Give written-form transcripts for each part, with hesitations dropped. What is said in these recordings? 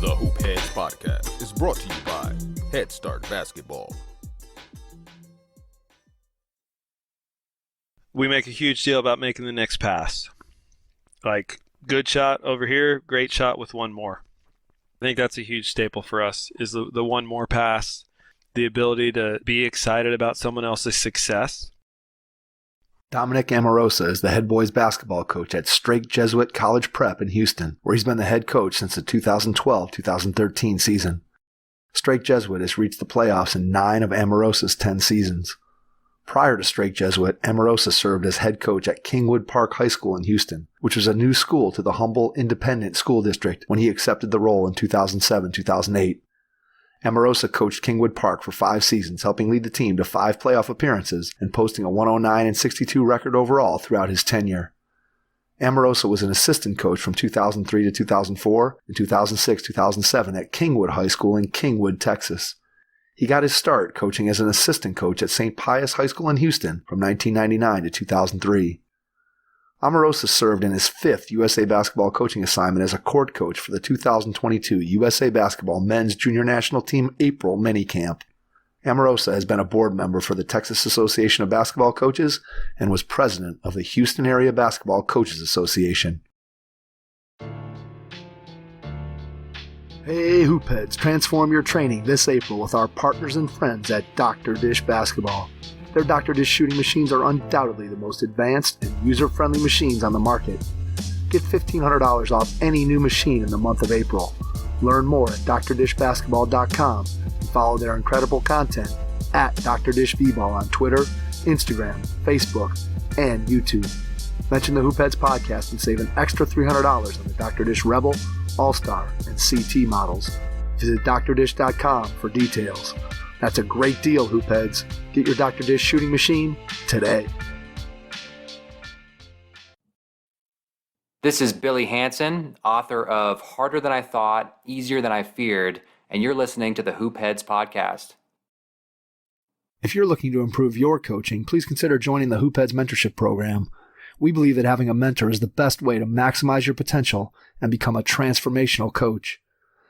The Hoop Heads Podcast is brought to you by Head Start Basketball. We make a huge deal about making the next pass. Like, good shot over here, great shot with one more. I think that's a huge staple for us, is the one more pass, the ability to be excited about someone else's success. Dominic Amorosa is the head boys basketball coach at Strake Jesuit College Prep in Houston, where he's been the head coach since the 2012-2013 season. Strake Jesuit has reached the playoffs in 9 of Amorosa's 10 seasons. Prior to Strake Jesuit, Amorosa served as head coach at Kingwood Park High School in Houston, which was a new school to the humble independent school district when he accepted the role in 2007-2008. Amorosa coached Kingwood Park for 5 seasons, helping lead the team to 5 playoff appearances and posting a 109-62 record overall throughout his tenure. Amorosa was an assistant coach from 2003 to 2004 and 2006-2007 at Kingwood High School in Kingwood, Texas. He got his start coaching as an assistant coach at St. Pius High School in Houston from 1999 to 2003. Amorosa served in his 5th USA Basketball coaching assignment as a court coach for the 2022 USA Basketball Men's Junior National Team April minicamp. Amorosa has been a board member for the Texas Association of Basketball Coaches and was president of the Houston Area Basketball Coaches Association. Hey Hoopheads, transform your training this April with our partners and friends at Dr. Dish Basketball. Their Dr. Dish shooting machines are undoubtedly the most advanced and user-friendly machines on the market. Get $1,500 off any new machine in the month of April. Learn more at drdishbasketball.com and follow their incredible content at Dr. Dish V-Ball on Twitter, Instagram, Facebook, and YouTube. Mention the Hoopheads podcast and save an extra $300 on the Dr. Dish Rebel, All-Star, and CT models. Visit drdish.com for details. That's a great deal, Hoopheads. Get your Dr. Dish shooting machine today. This is Billy Hansen, author of Harder Than I Thought, Easier Than I Feared, and you're listening to the Hoopheads Podcast. If you're looking to improve your coaching, please consider joining the Hoopheads Mentorship Program. We believe that having a mentor is the best way to maximize your potential and become a transformational coach.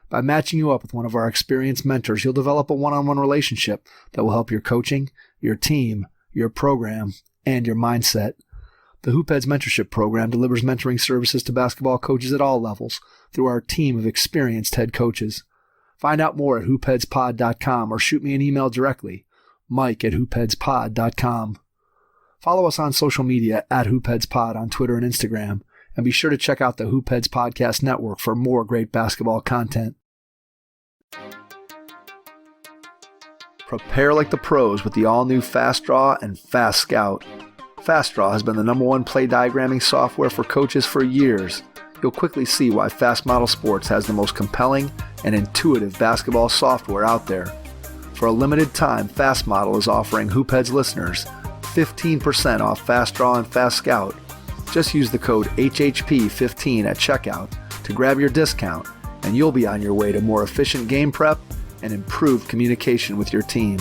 By matching you up with one of our experienced mentors, you'll develop a one-on-one relationship that will help your coaching, your team, your program, and your mindset. The Hoopheads Mentorship Program delivers mentoring services to basketball coaches at all levels through our team of experienced head coaches. Find out more at hoopheadspod.com or shoot me an email directly, mike@hoopheadspod.com. Follow us on social media at hoopheadspod on Twitter and Instagram, and be sure to check out the Hoopheads Podcast Network for more great basketball content. Prepare like the pros with the all-new Fast Draw and Fast Scout. Fast Draw has been the #1 play diagramming software for coaches for years. You'll quickly see why Fast Model Sports has the most compelling and intuitive basketball software out there. For a limited time, Fast Model is offering Hoopheads listeners 15% off Fast Draw and Fast Scout. Just use the code HHP15 at checkout to grab your discount, and you'll be on your way to more efficient game prep and improved communication with your team.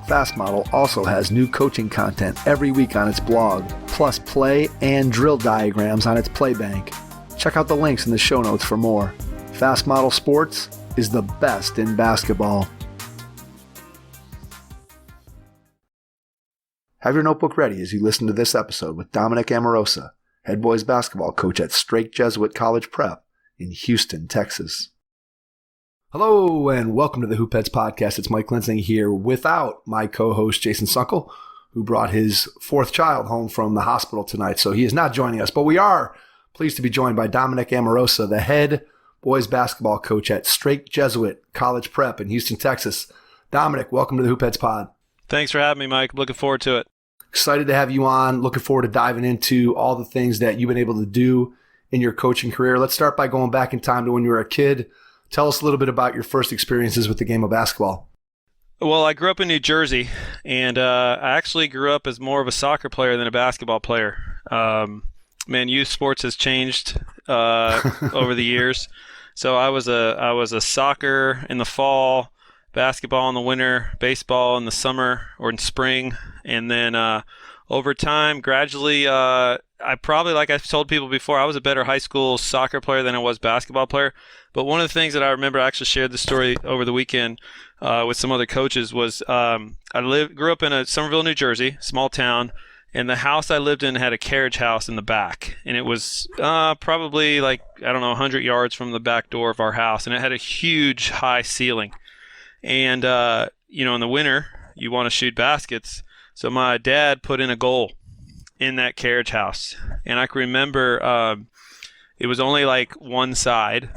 Fast Model also has new coaching content every week on its blog, plus play and drill diagrams on its Playbank. Check out the links in the show notes for more. Fast Model Sports is the best in basketball. Have your notebook ready as you listen to this episode with Dominic Amorosa, head boys basketball coach at Strake Jesuit College Prep in Houston, Texas. Hello and welcome to the Hoopheads Podcast. It's Mike Linsing here without my co-host Jason Sunkel, who brought his 4th child home from the hospital tonight, so he is not joining us. But we are pleased to be joined by Dominic Amorosa, the head boys basketball coach at Strake Jesuit College Prep in Houston, Texas. Dominic, welcome to the Hoopheads Pod. Thanks for having me, Mike. Looking forward to it. Excited to have you on. Looking forward to diving into all the things that you've been able to do in your coaching career. Let's start by going back in time to when you were a kid. Tell us a little bit about your first experiences with the game of basketball. Well, I grew up in New Jersey, and I actually grew up as more of a soccer player than a basketball player. Youth sports has changed over the years. So I was a soccer in the fall, basketball in the winter, baseball in the summer or in spring. And then over time, gradually, I probably, like I've told people before, I was a better high school soccer player than I was basketball player. But one of the things that I remember, I actually shared this story over the weekend with some other coaches, was I grew up in Somerville, New Jersey, small town. And the house I lived in had a carriage house in the back. And it was probably 100 yards from the back door of our house. And it had a huge high ceiling. And, in the winter, you want to shoot baskets. So my dad put in a goal in that carriage house. And I can remember it was only one side.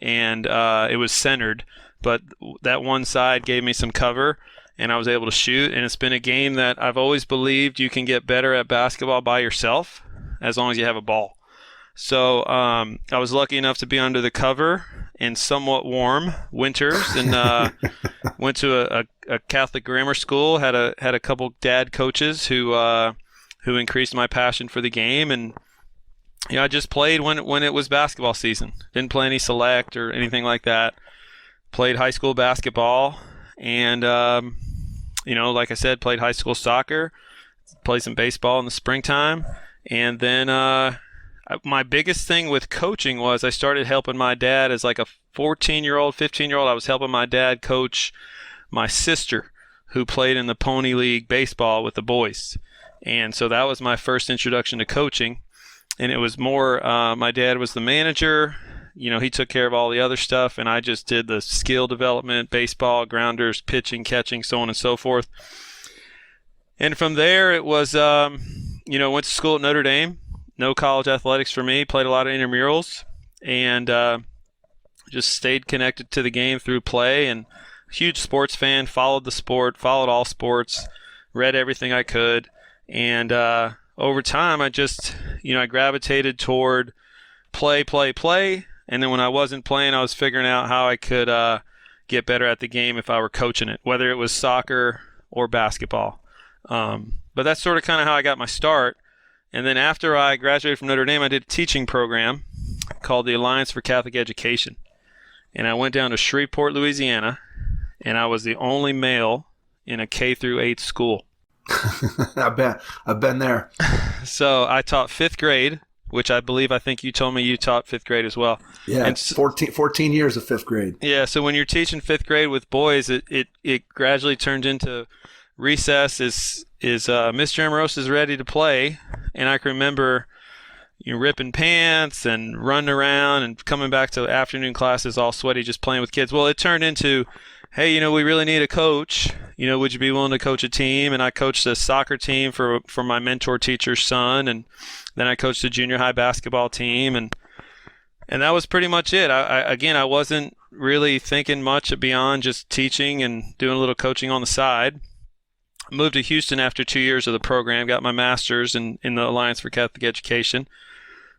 And it was centered. But that one side gave me some cover. And I was able to shoot, and it's been a game that I've always believed you can get better at basketball by yourself as long as you have a ball. So I was lucky enough to be under the cover in somewhat warm winters, and went to a Catholic grammar school. Had a couple dad coaches who increased my passion for the game, and I just played when it was basketball season. Didn't play any select or anything like that. Played high school basketball. And, like I said, played high school soccer, played some baseball in the springtime. And then my biggest thing with coaching was I started helping my dad as like a 14-year-old, 15-year-old. I was helping my dad coach my sister, who played in the Pony League baseball with the boys. And so that was my first introduction to coaching. And it was more my dad was the manager. He took care of all the other stuff, and I just did the skill development, baseball, grounders, pitching, catching, so on and so forth. And from there, it was, went to school at Notre Dame. No college athletics for me. Played a lot of intramurals, and just stayed connected to the game through play. And huge sports fan, followed the sport, followed all sports, read everything I could. And over time, I just, I gravitated toward play. And then when I wasn't playing, I was figuring out how I could get better at the game if I were coaching it, whether it was soccer or basketball. But that's sort of kind of how I got my start. And then after I graduated from Notre Dame, I did a teaching program called the Alliance for Catholic Education. And I went down to Shreveport, Louisiana, and I was the only male in a K-8 school. I've been there. So I taught 5th grade, which I think you told me you taught 5th grade as well. Yeah, and 14 years of 5th grade. Yeah, so when you're teaching 5th grade with boys, it gradually turned into recess is Mr. Amorosa is ready to play. And I can remember ripping pants and running around and coming back to afternoon classes all sweaty just playing with kids. Well, it turned into, hey, we really need a coach. Would you be willing to coach a team? And I coached a soccer team for my mentor teacher's son, and then I coached a junior high basketball team, and that was pretty much it. I wasn't really thinking much beyond just teaching and doing a little coaching on the side. Moved to Houston after 2 years of the program, got my master's in the Alliance for Catholic Education.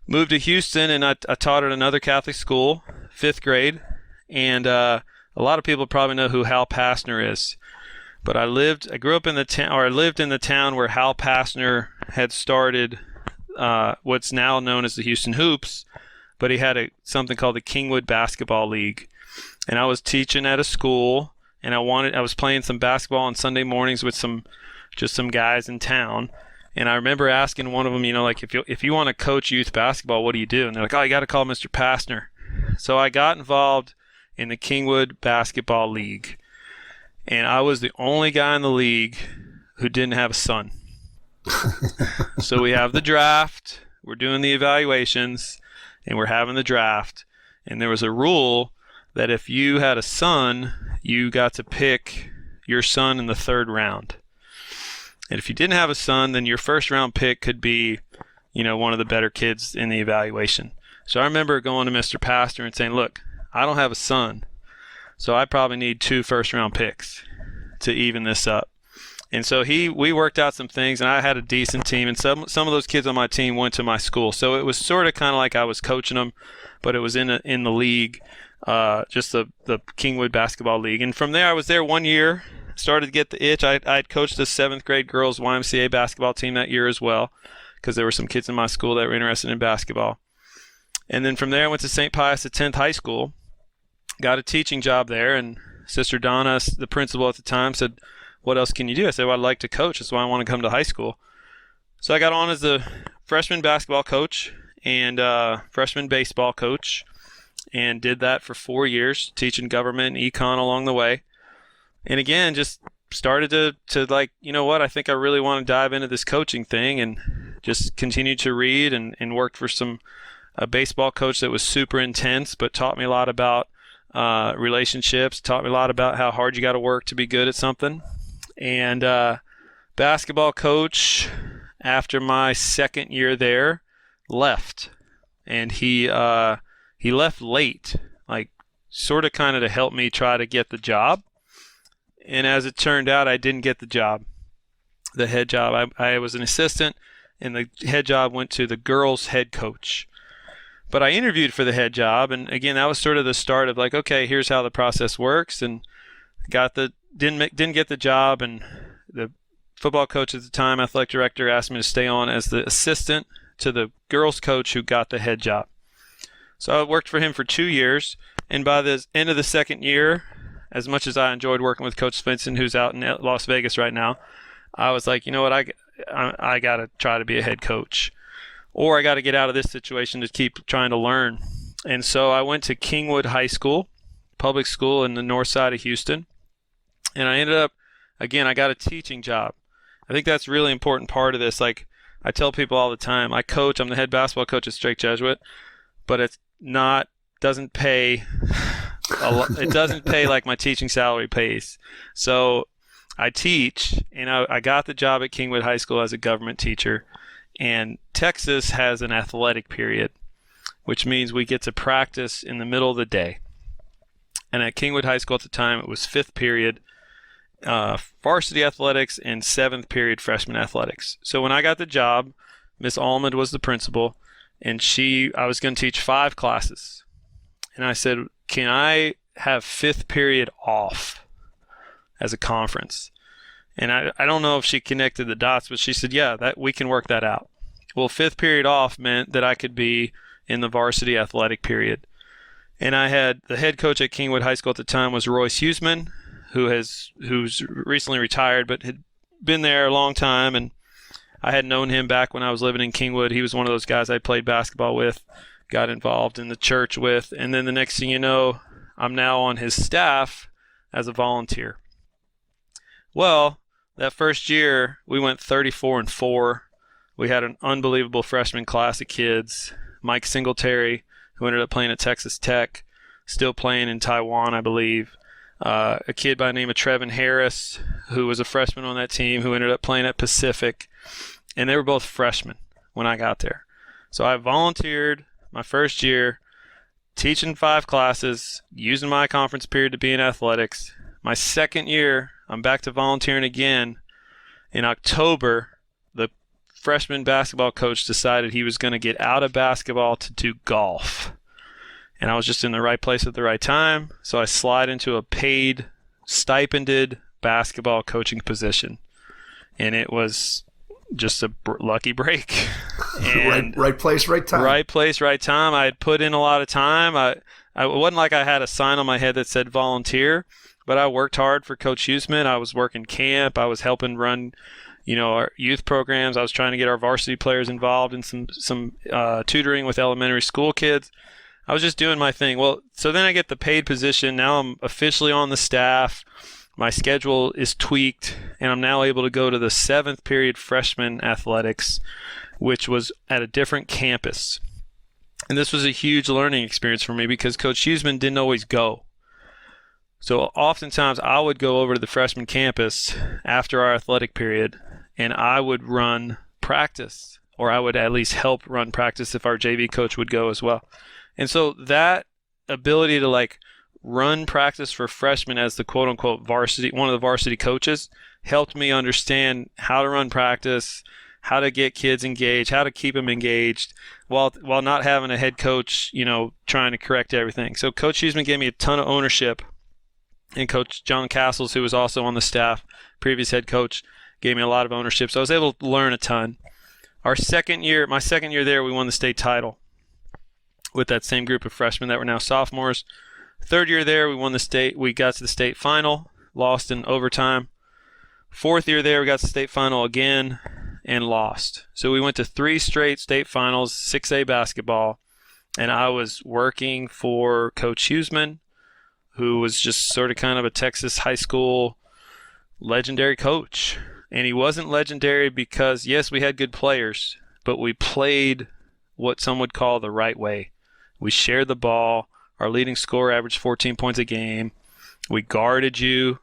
Moved to Houston, and I taught at another Catholic school, 5th grade, and a lot of people probably know who Hal Passner is. But I lived in the town where Hal Passner had started what's now known as the Houston Hoops, but he had something called the Kingwood Basketball League. And I was teaching at a school, and I was playing some basketball on Sunday mornings with some guys in town. And I remember asking one of them, if you want to coach youth basketball, what do you do? And they're like, oh, you got to call Mr. Passner. So I got involved in the Kingwood Basketball League. And I was the only guy in the league who didn't have a son. So we have the draft, we're doing the evaluations, and we're having the draft. And there was a rule that if you had a son, you got to pick your son in the 3rd round. And if you didn't have a son, then your 1st round pick could be, one of the better kids in the evaluation. So I remember going to Mr. Pastor and saying, look, I don't have a son, so I probably need 2 first-round picks to even this up. And so we worked out some things, and I had a decent team, and some of those kids on my team went to my school. So it was sort of kind of like I was coaching them, but it was in the league, just the Kingwood Basketball League. And from there, I was there 1 year, started to get the itch. I'd coached the 7th grade girls YMCA basketball team that year as well, because there were some kids in my school that were interested in basketball. And then from there, I went to St. Pius High School, got a teaching job there, and Sister Donna, the principal at the time, said, "What else can you do?" I said, "Well, I'd like to coach. That's why I want to come to high school." So I got on as the freshman basketball coach and freshman baseball coach, and did that for 4 years, teaching government and econ along the way. And again, just started to like, you know what, I think I really want to dive into this coaching thing, and just continued to read and worked for a baseball coach that was super intense, but taught me a lot about relationships, taught me a lot about how hard you got to work to be good at something. And basketball coach, after my second year there, left. And he left late, like sort of kind of to help me try to get the job. And as it turned out, I didn't get the job, the head job. I was an assistant, and the head job went to the girls' head coach. But I interviewed for the head job, and again, that was sort of the start of like, okay, here's how the process works. And didn't get the job, and the football coach at the time, athletic director, asked me to stay on as the assistant to the girls' coach who got the head job. So I worked for him for 2 years, and by the end of the second year, as much as I enjoyed working with Coach Svensson, who's out in Las Vegas right now, I was like, you know what, I got to try to be a head coach, or I got to get out of this situation to keep trying to learn. And so I went to Kingwood High School, public school in the north side of Houston, and I ended up, again, I got a teaching job. I think that's a really important part of this. Like I tell people all the time, I'm the head basketball coach at Strake Jesuit, but doesn't pay it doesn't pay like my teaching salary pays. So I teach, and I got the job at Kingwood High School as a government teacher. And Texas has an athletic period, which means we get to practice in the middle of the day. And at Kingwood High School at the time, it was 5th period varsity athletics and 7th period freshman athletics. So when I got the job, Miss Almond was the principal, and I was going to teach 5 classes. And I said, can I have 5th period off as a conference? And I don't know if she connected the dots, but she said, yeah, that we can work that out. Well, 5th period off meant that I could be in the varsity athletic period. And I had the head coach at Kingwood High School at the time was Royce Huseman, who's recently retired, but had been there a long time. And I had known him back when I was living in Kingwood. He was one of those guys I played basketball with, got involved in the church with. And then the next thing you know, I'm now on his staff as a volunteer. Well, that first year, we went 34-4. We had an unbelievable freshman class of kids. Mike Singletary, who ended up playing at Texas Tech, still playing in Taiwan, I believe. A kid by the name of Trevin Harris, who was a freshman on that team, who ended up playing at Pacific. And they were both freshmen when I got there. So I volunteered my first year, teaching 5 classes, using my conference period to be in athletics. My second year, I'm back to volunteering again. In October, the freshman basketball coach decided he was going to get out of basketball to do golf. And I was just in the right place at the right time, so I slide into a paid, stipended basketball coaching position. And it was just a lucky break. And right place, right time. Right place, right time. I had put in a lot of time. It wasn't like I had a sign on my head that said volunteer, but I worked hard for Coach Huseman. I was working camp. I was helping run, our youth programs. I was trying to get our varsity players involved in some tutoring with elementary school kids. I was just doing my thing. Well, so then I get the paid position. Now I'm officially on the staff. My schedule is tweaked, and I'm now able to go to the 7th period freshman athletics, which was at a different campus. And this was a huge learning experience for me because Coach Huseman didn't always go. So oftentimes I would go over to the freshman campus after our athletic period, and I would run practice, or I would at least help run practice if our JV coach would go as well. And so that ability to run practice for freshmen as the quote unquote varsity, one of the varsity coaches, helped me understand how to run practice, how to get kids engaged, how to keep them engaged while not having a head coach, trying to correct everything. So Coach Huseman gave me a ton of ownership, and Coach John Castles, who was also on the staff, previous head coach, gave me a lot of ownership. So I was able to learn a ton. My second year there, we won the state title with that same group of freshmen that were now sophomores. Third year there, we got to the state final, lost in overtime. Fourth year there, we got to the state final again and lost. So we went to 3 straight state finals, 6A basketball, and I was working for Coach Huseman, who was just sort of kind of a Texas high school legendary coach. And he wasn't legendary because, yes, we had good players, but we played what some would call the right way. We shared the ball. Our leading scorer averaged 14 points a game. We guarded you.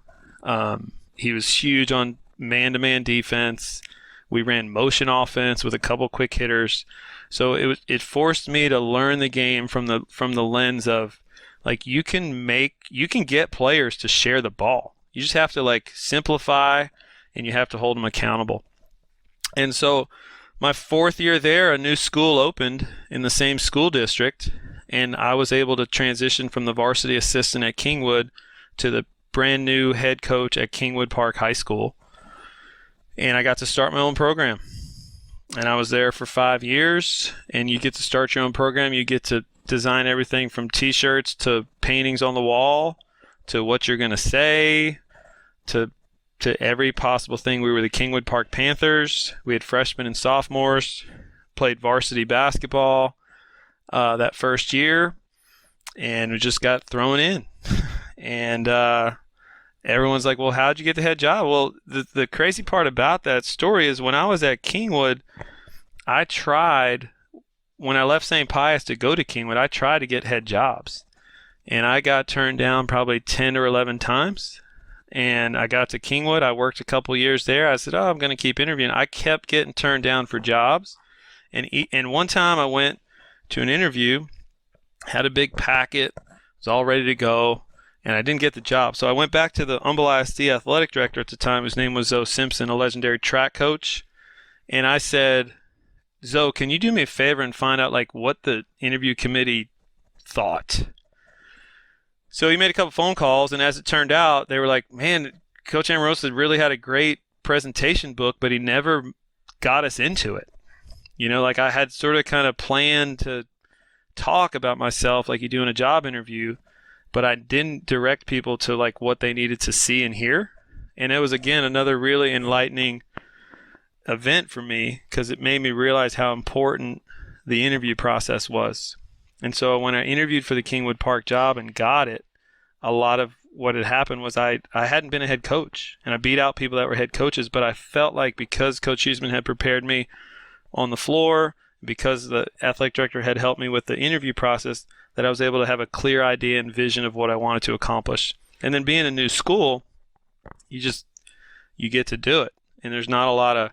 He was huge on man-to-man defense. We ran motion offense with a couple quick hitters. So it forced me to learn the game from the lens of, like, you can get players to share the ball. You just have to, like, simplify, and you have to hold them accountable. And so my fourth year there, a new school opened in the same school district, and I was able to transition from the varsity assistant at Kingwood to the brand new head coach at Kingwood Park High School. And I got to start my own program. And I was there for 5 years, and you get to start your own program. You get to design everything from T-shirts to paintings on the wall to what you're going to say to every possible thing. We were the Kingwood Park Panthers. We had freshmen and sophomores, played varsity basketball that first year, and we just got thrown in. And everyone's like, well, how'd you get the head job? Well, the crazy part about that story is when I was at Kingwood, I tried, when I left St. Pius to go to Kingwood, I tried to get head jobs. And I got turned down probably 10 or 11 times. And I got to Kingwood. I worked a couple years there. I said, I'm going to keep interviewing. I kept getting turned down for jobs. And one time I went to an interview, had a big packet, was all ready to go, and I didn't get the job. So I went back to the Humble ISD athletic director at the time, whose name was Zoe Simpson, a legendary track coach. And I said, Zoe, can you do me a favor and find out, like, what the interview committee thought? So he made a couple phone calls, and as it turned out, they were like, man, Coach Amorosa really had a great presentation book, but he never got us into it. You know, like, I had sort of kind of planned to talk about myself like you do in a job interview, but I didn't direct people to, like, what they needed to see and hear. And it was, again, another really enlightening event for me because it made me realize how important the interview process was. And so when I interviewed for the Kingwood Park job and got it, a lot of what had happened was I hadn't been a head coach, and I beat out people that were head coaches, but I felt like because Coach Huseman had prepared me on the floor, because the athletic director had helped me with the interview process, that I was able to have a clear idea and vision of what I wanted to accomplish. And then being a new school, you get to do it. And there's not a lot of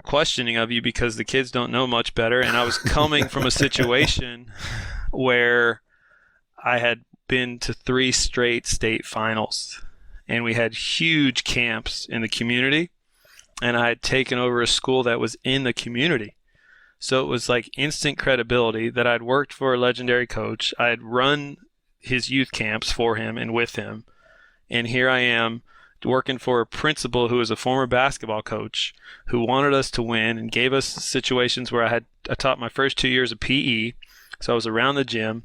questioning of you because the kids don't know much better. And I was coming from a situation where I had been to 3 straight state finals, and we had huge camps in the community, and I had taken over a school that was in the community. So it was like instant credibility that I'd worked for a legendary coach. I had run his youth camps for him and with him. And here I am working for a principal who was a former basketball coach who wanted us to win and gave us situations where I taught my first 2 years of PE. So I was around the gym,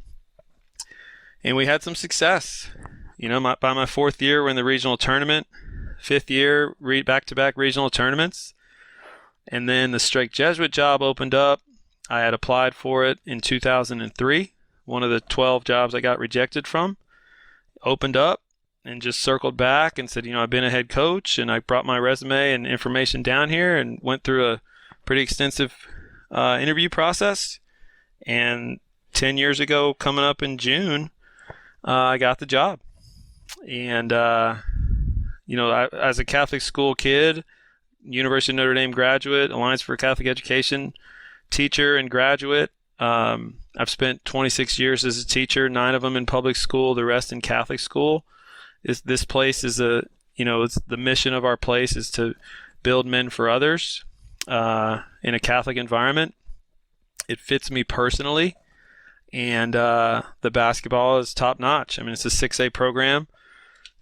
and we had some success. You know, by my 4th year, we're in the regional tournament. 5th year, back-to-back regional tournaments. And then the Strake Jesuit job opened up. I had applied for it in 2003. One of the 12 jobs I got rejected from opened up, and just circled back and said, you know, I've been a head coach, and I brought my resume and information down here and went through a pretty extensive interview process. And 10 years ago, coming up in June, I got the job. And, you know, as a Catholic school kid, University of Notre Dame graduate, Alliance for Catholic Education teacher and graduate. I've spent 26 years as a teacher, 9 of them in public school, the rest in Catholic school. This place is it's the mission of our place is to build men for others in a Catholic environment. It fits me personally, and the basketball is top notch. I mean, it's a 6A program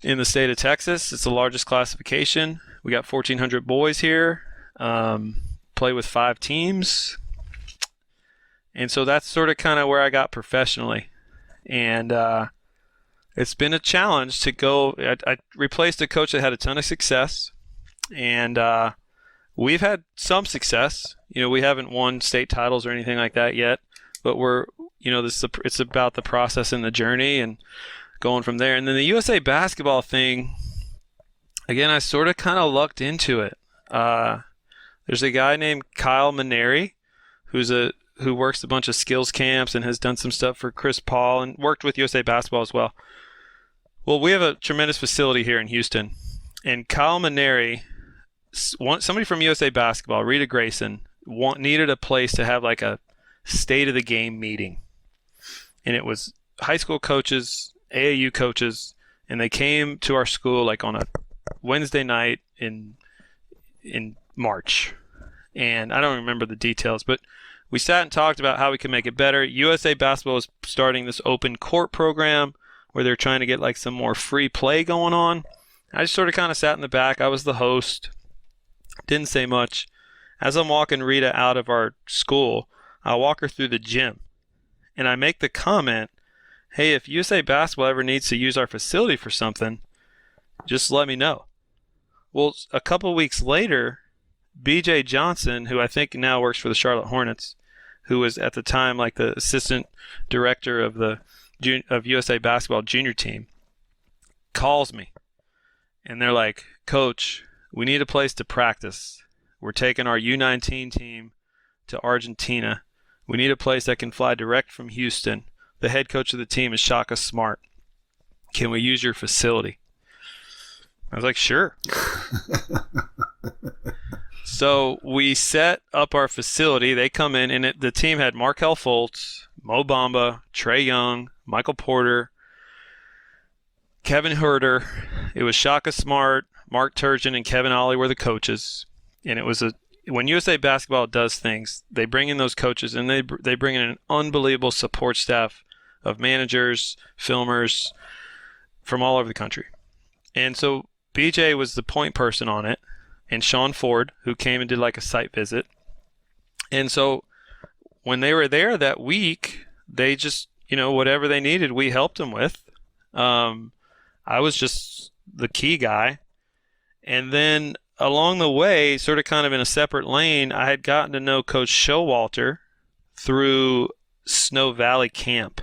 in the state of Texas. It's the largest classification. We got 1,400 boys here, play with 5 teams. And so that's sort of kind of where I got professionally. And it's been a challenge to go. I replaced a coach that had a ton of success, and we've had some success. We haven't won state titles or anything like that yet, but we're, it's about the process and the journey and going from there. And then the USA basketball thing, again, I sort of kind of lucked into it. There's a guy named Kyle Maneri who works a bunch of skills camps and has done some stuff for Chris Paul and worked with USA basketball as well. Well, we have a tremendous facility here in Houston, and Kyle Maneri, somebody from USA basketball, Rita Grayson, needed a place to have like a state of the game meeting. And it was high school coaches, AAU coaches, and they came to our school like on a Wednesday night in March. And I don't remember the details, but we sat and talked about how we could make it better. USA basketball was starting this open court program where they're trying to get like some more free play going on. I just sort of kind of sat in the back. I was the host. Didn't say much. As I'm walking Rita out of our school, I walk her through the gym. And I make the comment, hey, if USA basketball ever needs to use our facility for something, just let me know. Well, a couple weeks later, BJ Johnson, who I think now works for the Charlotte Hornets, who was at the time like the assistant director of the USA basketball junior team, calls me. And they're like, Coach, we need a place to practice. We're taking our U19 team to Argentina. We need a place that can fly direct from Houston. The head coach of the team is Shaka Smart. Can we use your facility? I was like, sure. So we set up our facility. They come in, and the team had Markelle Fultz, Mo Bamba, Trey Young, Michael Porter, Kevin Herter. It was Shaka Smart, Mark Turgeon, and Kevin Ollie were the coaches. And it was when USA basketball does things, they bring in those coaches, and they bring in an unbelievable support staff of managers, filmers from all over the country. And so BJ was the point person on it, and Sean Ford, who came and did like a site visit. And so when they were there that week, they just, whatever they needed, we helped them with. I was just the key guy. And then along the way, sort of kind of in a separate lane, I had gotten to know Coach Showalter through Snow Valley Camp.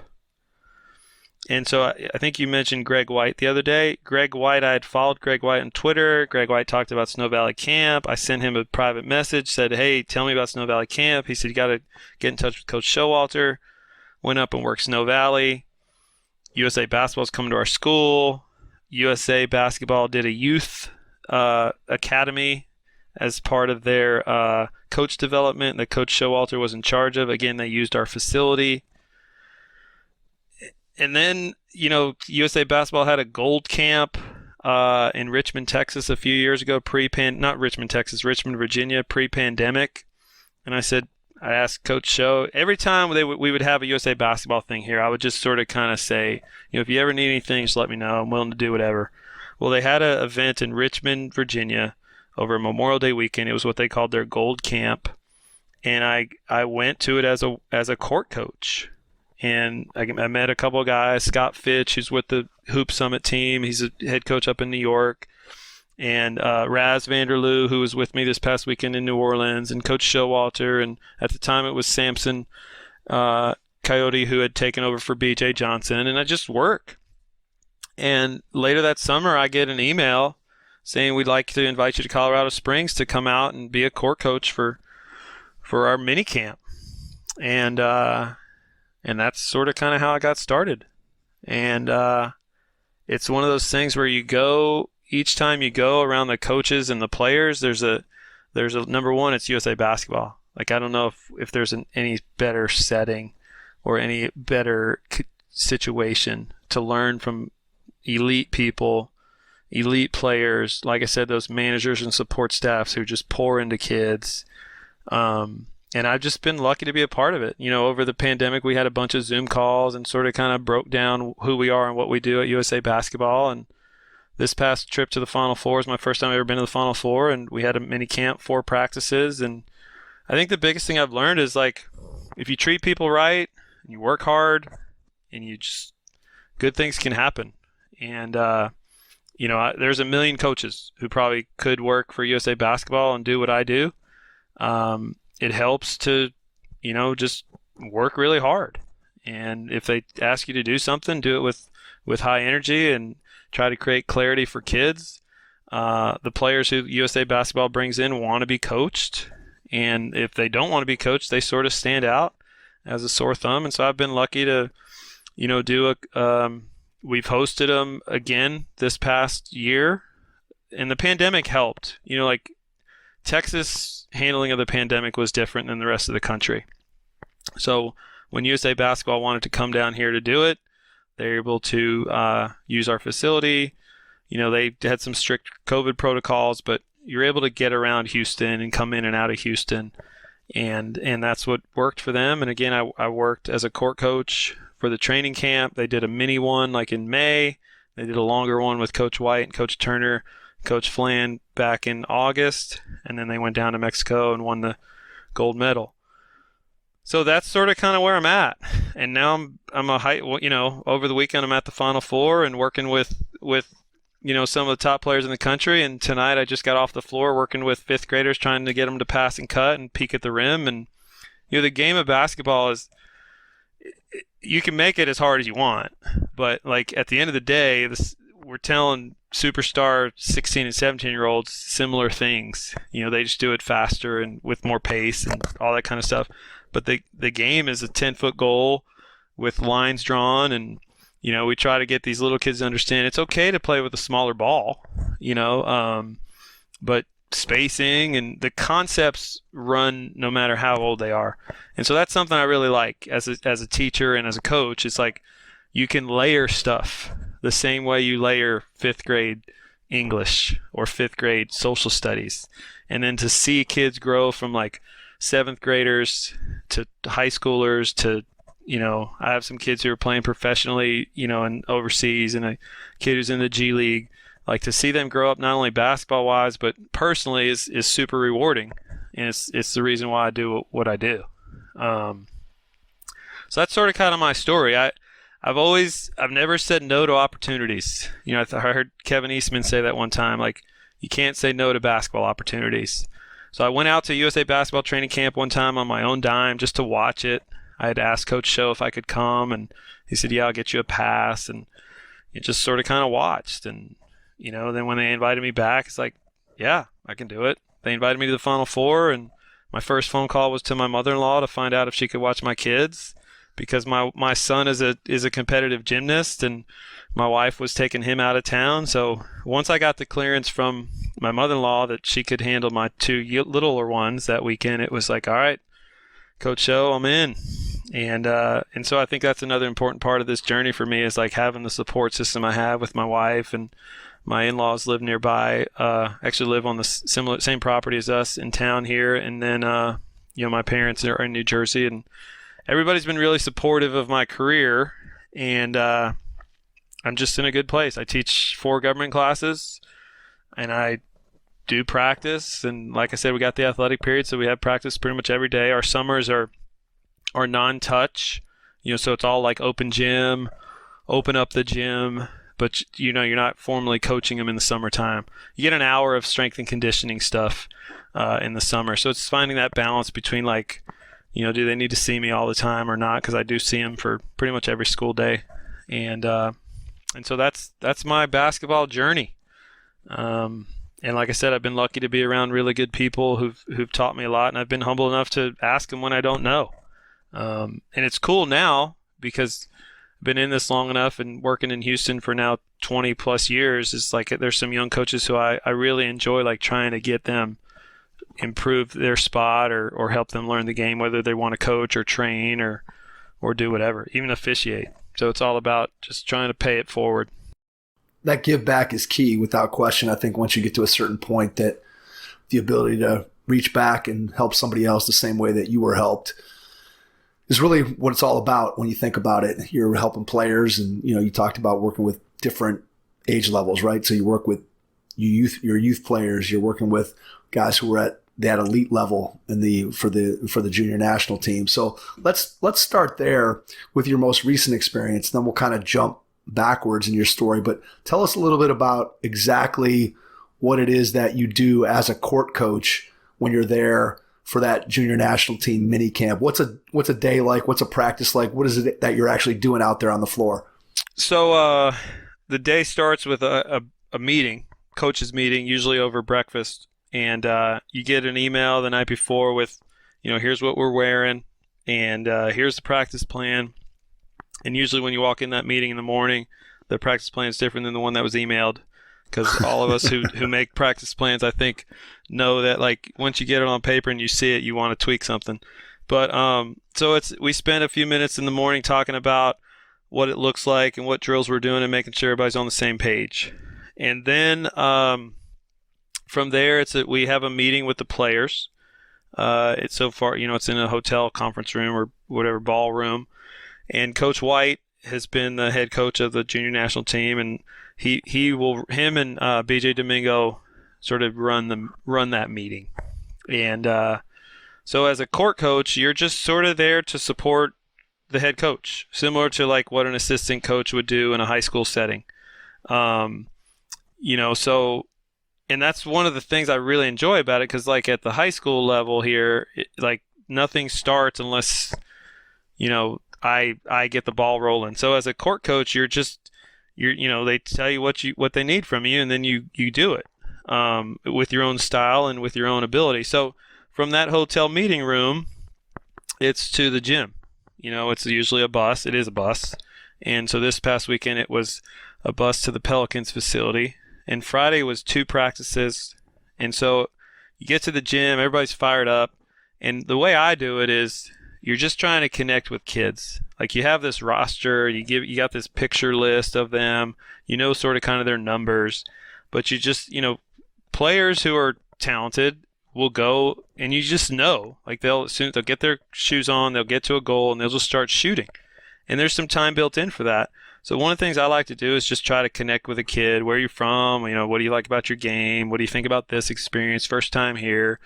And so I think you mentioned Greg White the other day. Greg White, I had followed Greg White on Twitter. Greg White talked about Snow Valley Camp. I sent him a private message, said, hey, tell me about Snow Valley Camp. He said, you got to get in touch with Coach Showalter. Went up and worked Snow Valley. USA Basketball's coming to our school. USA Basketball did a youth academy as part of their coach development that Coach Showalter was in charge of. Again, they used our facility. And then, USA Basketball had a gold camp in Richmond, Texas a few years ago, not Richmond, Texas, Richmond, Virginia, pre-pandemic. And I asked Coach Show, every time we would have a USA Basketball thing here, I would just sort of kind of say, if you ever need anything, just let me know. I'm willing to do whatever. Well, they had an event in Richmond, Virginia over Memorial Day weekend. It was what they called their gold camp. And I went to it as a court coach. And I met a couple of guys, Scott Fitch, who's with the Hoop Summit team. He's a head coach up in New York. And Raz Vanderloo, who was with me this past weekend in New Orleans, and Coach Showalter. And at the time it was Samson Coyote, who had taken over for BJ Johnson. And I just work. And later that summer, I get an email saying we'd like to invite you to Colorado Springs to come out and be a court coach for our mini camp. And that's sort of kind of how I got started. And it's one of those things where each time you go around the coaches and the players, there's a number one, it's USA Basketball. Like, I don't know if there's any better setting or any better situation to learn from elite people, elite players. Like I said, those managers and support staffs who just pour into kids. And I've just been lucky to be a part of it. Over the pandemic, we had a bunch of Zoom calls and sort of kind of broke down who we are and what we do at USA Basketball. And this past trip to the Final Four is my first time I've ever been to the Final Four. And we had a mini camp, 4 practices. And I think the biggest thing I've learned is, like, if you treat people right, and you work hard, and good things can happen. And, there's a million coaches who probably could work for USA Basketball and do what I do. It helps to, just work really hard. And if they ask you to do something, do it with high energy and try to create clarity for kids. The players who USA Basketball brings in want to be coached. And if they don't want to be coached, they sort of stand out as a sore thumb. And so I've been lucky to, we've hosted them again this past year. And the pandemic helped. Texas handling of the pandemic was different than the rest of the country. So when USA Basketball wanted to come down here to do it, they were able to use our facility. They had some strict COVID protocols, but you're able to get around Houston and come in and out of Houston. And that's what worked for them. And again, I worked as a court coach for the training camp. They did a mini one in May. They did a longer one with Coach White and Coach Turner, Coach Flan back in August. And then they went down to Mexico and won the gold medal. So that's sort of kind of where I'm at. And now I'm over the weekend I'm at the Final Four and working with some of the top players in the country. And tonight I just got off the floor working with fifth graders, trying to get them to pass and cut and peek at the rim. And, the game of basketball is, you can make it as hard as you want. But at the end of the day, we're telling superstar 16 and 17-year-olds similar things. They just do it faster and with more pace and all that kind of stuff. But the game is a 10-foot goal with lines drawn, and we try to get these little kids to understand it's okay to play with a smaller ball, but spacing and the concepts run no matter how old they are. And so that's something I really like as a teacher and as a coach. It's you can layer stuff the same way you layer fifth grade English or fifth grade social studies. And then to see kids grow from seventh graders to high schoolers to, I have some kids who are playing professionally, and overseas, and a kid who's in the G League. To see them grow up not only basketball wise, but personally is super rewarding. And it's the reason why I do what I do. So that's sort of kind of my story. I've never said no to opportunities. I heard Kevin Eastman say that one time, you can't say no to basketball opportunities. So I went out to USA Basketball training camp one time on my own dime just to watch it. I had asked Coach Show if I could come, and he said, yeah, I'll get you a pass. And it just sort of kind of watched. And, then when they invited me back, it's yeah, I can do it. They invited me to the Final Four, and my first phone call was to my mother-in-law to find out if she could watch my kids, because my son is a competitive gymnast, and my wife was taking him out of town. So once I got the clearance from my mother-in-law that she could handle my two littler ones that weekend, it was all right, Coach Show, I'm in. And so I think that's another important part of this journey for me is having the support system I have with my wife, and my in-laws live nearby, actually live on the same property as us in town here. And then, my parents are in New Jersey, and everybody's been really supportive of my career, and I'm just in a good place. I teach 4 government classes, and I do practice. And like I said, we got the athletic period, so we have practice pretty much every day. Our summers are non-touch, so it's all open gym, open up the gym, but you're not formally coaching them in the summertime. You get an hour of strength and conditioning stuff in the summer. So it's finding that balance between do they need to see me all the time or not? Because I do see them for pretty much every school day. And so that's my basketball journey. And like I said, I've been lucky to be around really good people who've taught me a lot, and I've been humble enough to ask them when I don't know. And it's cool now because I've been in this long enough and working in Houston for now 20 plus years. It's there's some young coaches who I really enjoy trying to get them improve their spot or help them learn the game, whether they want to coach or train or do whatever, even officiate. So it's all about just trying to pay it forward. That give back is key without question. I think once you get to a certain point, that the ability to reach back and help somebody else the same way that you were helped is really what it's all about when you think about it. You're helping players, and you talked about working with different age levels, right? So you work with your youth players, you're working with guys who are at that elite level for the junior national team. So let's start there with your most recent experience. Then we'll kind of jump backwards in your story, but tell us a little bit about exactly what it is that you do as a court coach when you're there for that junior national team mini camp. What's a day like? What's a practice like? What is it that you're actually doing out there on the floor? So the day starts with a meeting, coaches meeting, usually over breakfast. And you get an email the night before with, here's what we're wearing, and here's the practice plan. And usually when you walk in that meeting in the morning, the practice plan is different than the one that was emailed, because all of us who make practice plans, I think, know that like once you get it on paper and you see it, you want to tweak something. But so we spend a few minutes in the morning talking about what it looks like and what drills we're doing and making sure everybody's on the same page. And then from there, we have a meeting with the players. It's so far, it's in a hotel conference room or whatever ballroom. And Coach White has been the head coach of the junior national team, and him and BJ Domingo sort of run that meeting. And so as a court coach, you're just sort of there to support the head coach, similar to like what an assistant coach would do in a high school setting. So, and that's one of the things I really enjoy about it, because like at the high school level here, like nothing starts unless, I get the ball rolling. So as a court coach, you're they tell you what they need from you, and then you do it with your own style and with your own ability. So from that hotel meeting room, it's to the gym. It's usually a bus. It is a bus. And so this past weekend, it was a bus to the Pelicans facility. And Friday was 2 practices. And so you get to the gym, everybody's fired up. And the way I do it is you're just trying to connect with kids. Like you have this roster, you got this picture list of them, sort of kind of their numbers. But you just, players who are talented will go, and you just know, like they'll get their shoes on, they'll get to a goal, and they'll just start shooting. And there's some time built in for that. So one of the things I like to do is just try to connect with a kid. Where are you from? What do you like about your game? What do you think about this experience? First time here.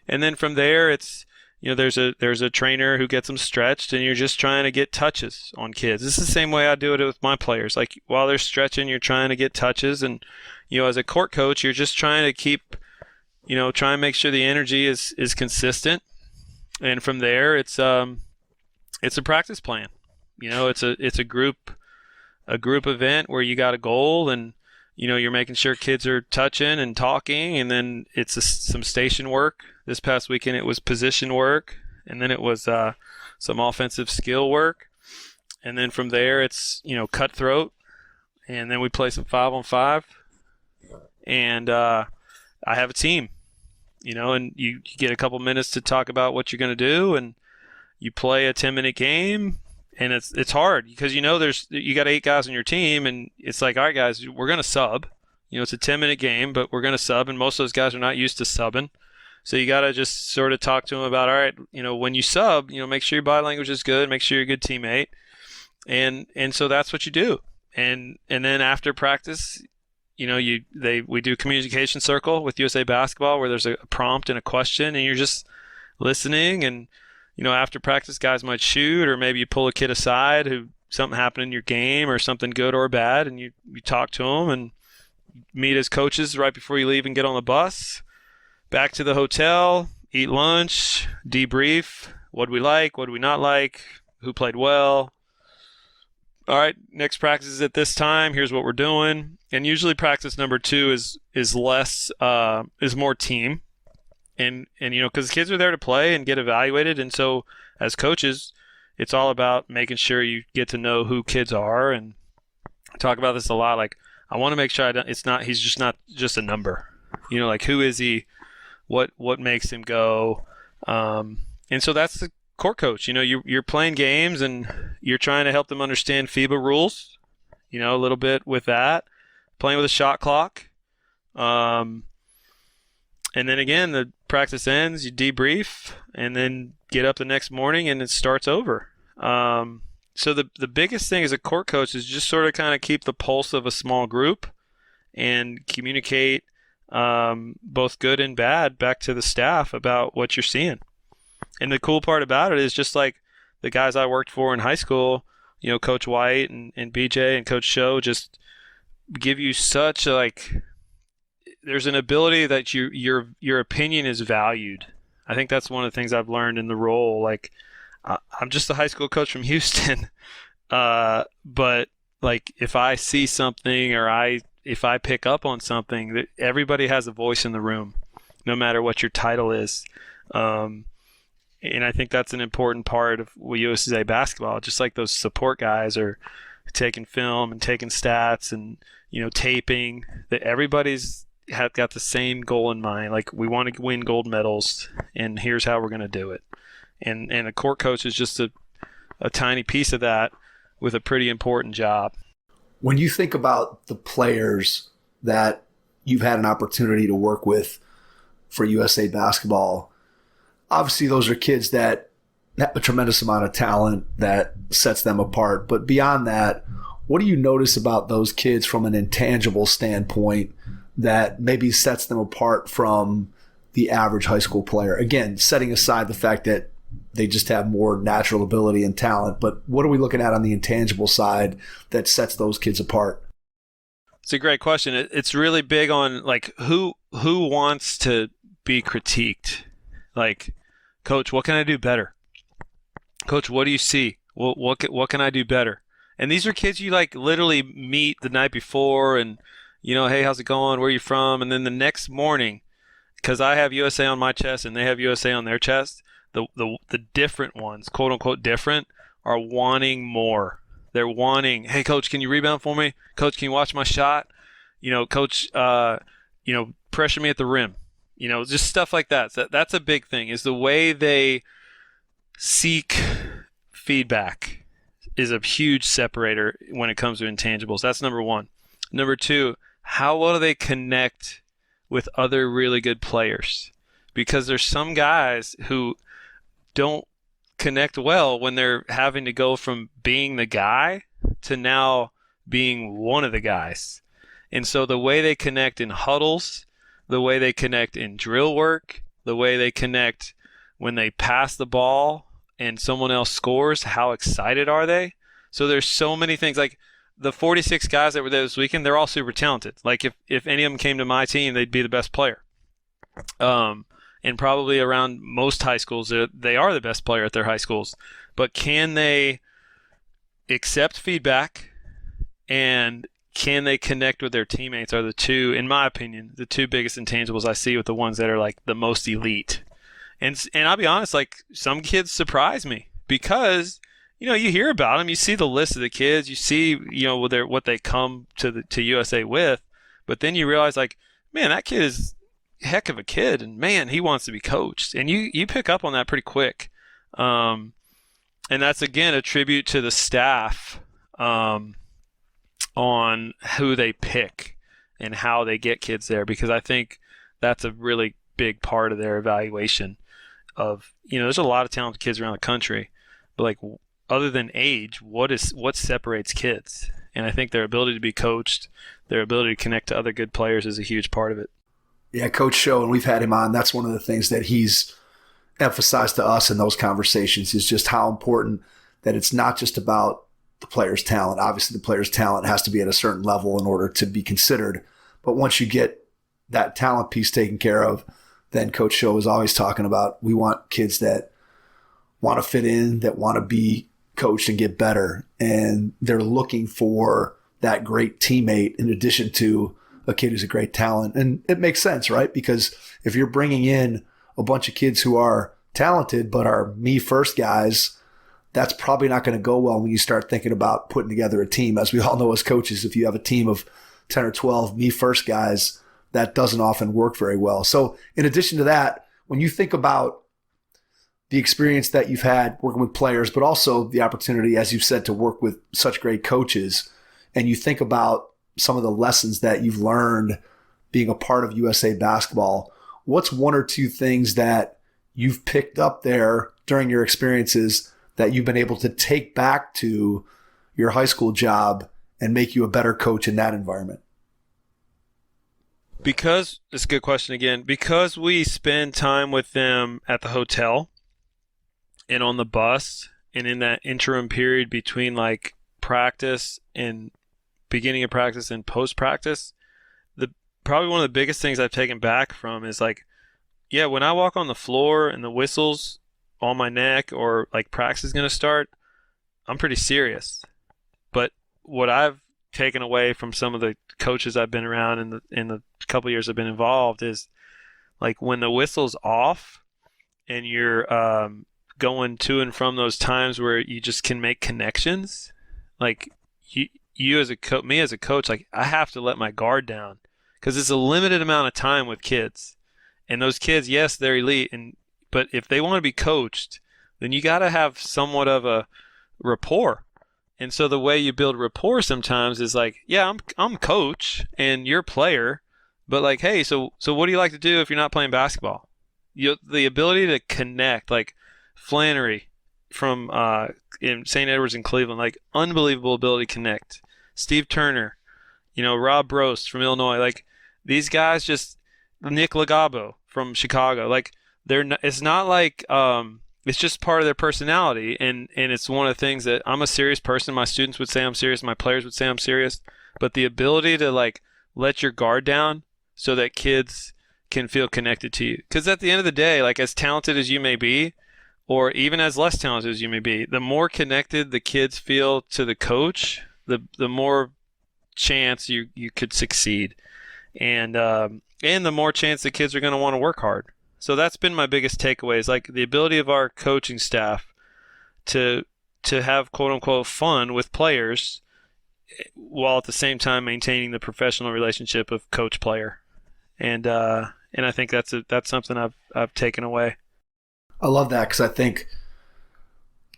And then from there, it's, there's a trainer who gets them stretched, and you're just trying to get touches on kids. This is the same way I do it with my players. Like while they're stretching, you're trying to get touches. And, as a court coach, you're just trying to keep, try and make sure the energy is consistent. And from there, it's a practice plan. It's a group event where you got a goal, and you're making sure kids are touching and talking, and then it's some station work. This past weekend it was position work, and then it was some offensive skill work, and then from there it's cutthroat, and then we play some 5-on-5, and I have a team, and you get a couple minutes to talk about what you're going to do, and you play a 10-minute game. And it's hard because you got 8 guys on your team, and it's like, all right, guys, we're going to sub. It's a 10-minute game, but we're going to sub, and most of those guys are not used to subbing. So you got to just sort of talk to them about, all right, when you sub, make sure your body language is good, make sure you're a good teammate, and so that's what you do. And then after practice, we do communication circle with USA Basketball where there's a prompt and a question, and you're just listening. And after practice, guys might shoot, or maybe you pull a kid aside who something happened in your game or something good or bad, and you talk to them and meet as coaches right before you leave and get on the bus. Back to the hotel, eat lunch, debrief. What do we like? What do we not like? Who played well? All right, next practice is at this time. Here's what we're doing. And usually practice number 2 is more team. And because kids are there to play and get evaluated, and so as coaches, it's all about making sure you get to know who kids are. And I talk about this a lot. Like I want to make sure he's just not just a number. Like who is he? What makes him go? And so that's the court coach. You're playing games, and you're trying to help them understand FIBA rules. A little bit with that, playing with a shot clock. And then again, the practice ends, you debrief, and then get up the next morning and it starts over. So the biggest thing as a court coach is just sort of kind of keep the pulse of a small group and communicate both good and bad back to the staff about what you're seeing. And the cool part about it is just like the guys I worked for in high school, Coach White and BJ and Coach Show just give you such there's an ability that your opinion is valued. I think that's one of the things I've learned in the role. Like, I'm just a high school coach from Houston, but like if I see something or if I pick up on something, that everybody has a voice in the room, no matter what your title is. And I think that's an important part of USA basketball. Just like those support guys are taking film and taking stats and taping, that everybody's got the same goal in mind. Like, we want to win gold medals, and here's how we're going to do it. And a court coach is just a tiny piece of that with a pretty important job. When you think about the players that you've had an opportunity to work with for USA basketball, obviously those are kids that have a tremendous amount of talent that sets them apart. But beyond that, what do you notice about those kids from an intangible standpoint that maybe sets them apart from the average high school player? Again, setting aside the fact that they just have more natural ability and talent, but what are we looking at on the intangible side that sets those kids apart? It's a great question. It's really big on like who wants to be critiqued. Like, Coach, what can I do better? Coach, what do you see? What can I do better? And these are kids you like literally meet the night before and, hey, how's it going? Where are you from? And then the next morning, because I have USA on my chest and they have USA on their chest, the different ones, quote unquote different, are wanting more. They're wanting, hey, Coach, can you rebound for me? Coach, can you watch my shot? Coach, pressure me at the rim. Just stuff like that. So that's a big thing, is the way they seek feedback is a huge separator when it comes to intangibles. That's number one. Number two, how well do they connect with other really good players? Because there's some guys who don't connect well when they're having to go from being the guy to now being one of the guys. And so the way they connect in huddles, the way they connect in drill work, the way they connect when they pass the ball and someone else scores, how excited are they? So there's so many things. Like the 46 guys that were there this weekend, they're all super talented. Like if any of them came to my team, they'd be the best player. And probably around most high schools, they are the best player at their high schools. But can they accept feedback and can they connect with their teammates are the two, in my opinion, the two biggest intangibles I see with the ones that are like the most elite. And I'll be honest, like some kids surprise me because, you hear about them, you see the list of the kids, you see, what they come to USA with, but then you realize like, man, that kid is a heck of a kid and man, he wants to be coached. And you pick up on that pretty quick. And that's, again, a tribute to the staff, on who they pick and how they get kids there, because I think that's a really big part of their evaluation of, there's a lot of talented kids around the country, but like other than age, what separates kids? And I think their ability to be coached, their ability to connect to other good players is a huge part of it. Yeah, Coach Show, and we've had him on, that's one of the things that he's emphasized to us in those conversations is just how important that it's not just about the player's talent. Obviously, the player's talent has to be at a certain level in order to be considered. But once you get that talent piece taken care of, then Coach Show is always talking about we want kids that want to fit in, that want to be coached and get better. And they're looking for that great teammate in addition to a kid who's a great talent. And it makes sense, right? Because if you're bringing in a bunch of kids who are talented but are me first guys, that's probably not going to go well when you start thinking about putting together a team. As we all know as coaches, if you have a team of 10 or 12 me first guys, that doesn't often work very well. So in addition to that, when you think about the experience that you've had working with players, but also the opportunity, as you've said, to work with such great coaches, and you think about some of the lessons that you've learned being a part of USA basketball, what's one or two things that you've picked up there during your experiences that you've been able to take back to your high school job and make you a better coach in that environment? Because, it's a good question again, because we spend time with them at the hotel and on the bus and in that interim period between like practice and beginning of practice and post practice, probably one of the biggest things I've taken back from is like, yeah, when I walk on the floor and the whistle's on my neck or like practice is going to start, I'm pretty serious. But what I've taken away from some of the coaches I've been around in the couple years I've been involved is like when the whistle's off and you're going to and from those times where you just can make connections, like you as a me as a coach, like I have to let my guard down because it's a limited amount of time with kids, and those kids, yes, they're elite, but if they want to be coached, then you got to have somewhat of a rapport. And so the way you build rapport sometimes is like, yeah, I'm coach and you're player, but like, hey, so what do you like to do if you're not playing basketball? The ability to connect, like Flannery from in St. Edwards in Cleveland, like unbelievable ability to connect. Steve Turner, Rob Brost from Illinois, like these guys, just Nick Lagabo from Chicago, like it's not like it's just part of their personality, and it's one of the things that I'm a serious person. My students would say I'm serious, my players would say I'm serious, but the ability to like let your guard down so that kids can feel connected to you. Because at the end of the day, like as talented as you may be, or even as less talented as you may be, the more connected the kids feel to the coach, the more chance you could succeed, and the more chance the kids are going to want to work hard. So that's been my biggest takeaway, is like the ability of our coaching staff to have quote unquote fun with players while at the same time maintaining the professional relationship of coach player. And I think that's something I've taken away. I love that, because I think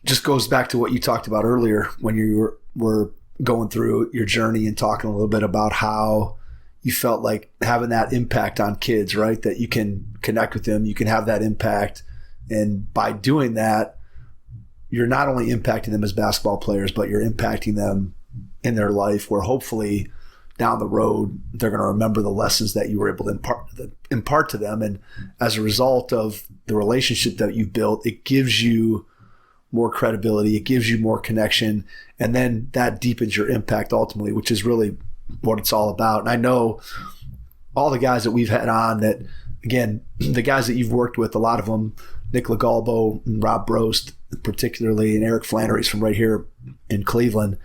just goes back to what you talked about earlier when you were going through your journey and talking a little bit about how you felt like having that impact on kids, right? That you can connect with them, you can have that impact. And by doing that, you're not only impacting them as basketball players, but you're impacting them in their life, where hopefully down the road, they're going to remember the lessons that you were able to impart to them. And as a result of the relationship that you've built, it gives you more credibility, it gives you more connection, and then that deepens your impact ultimately, which is really what it's all about. And I know all the guys that we've had on that, again, the guys that you've worked with, a lot of them, Nick Lagalbo and Rob Brost particularly, and Eric Flannery's from right here in Cleveland.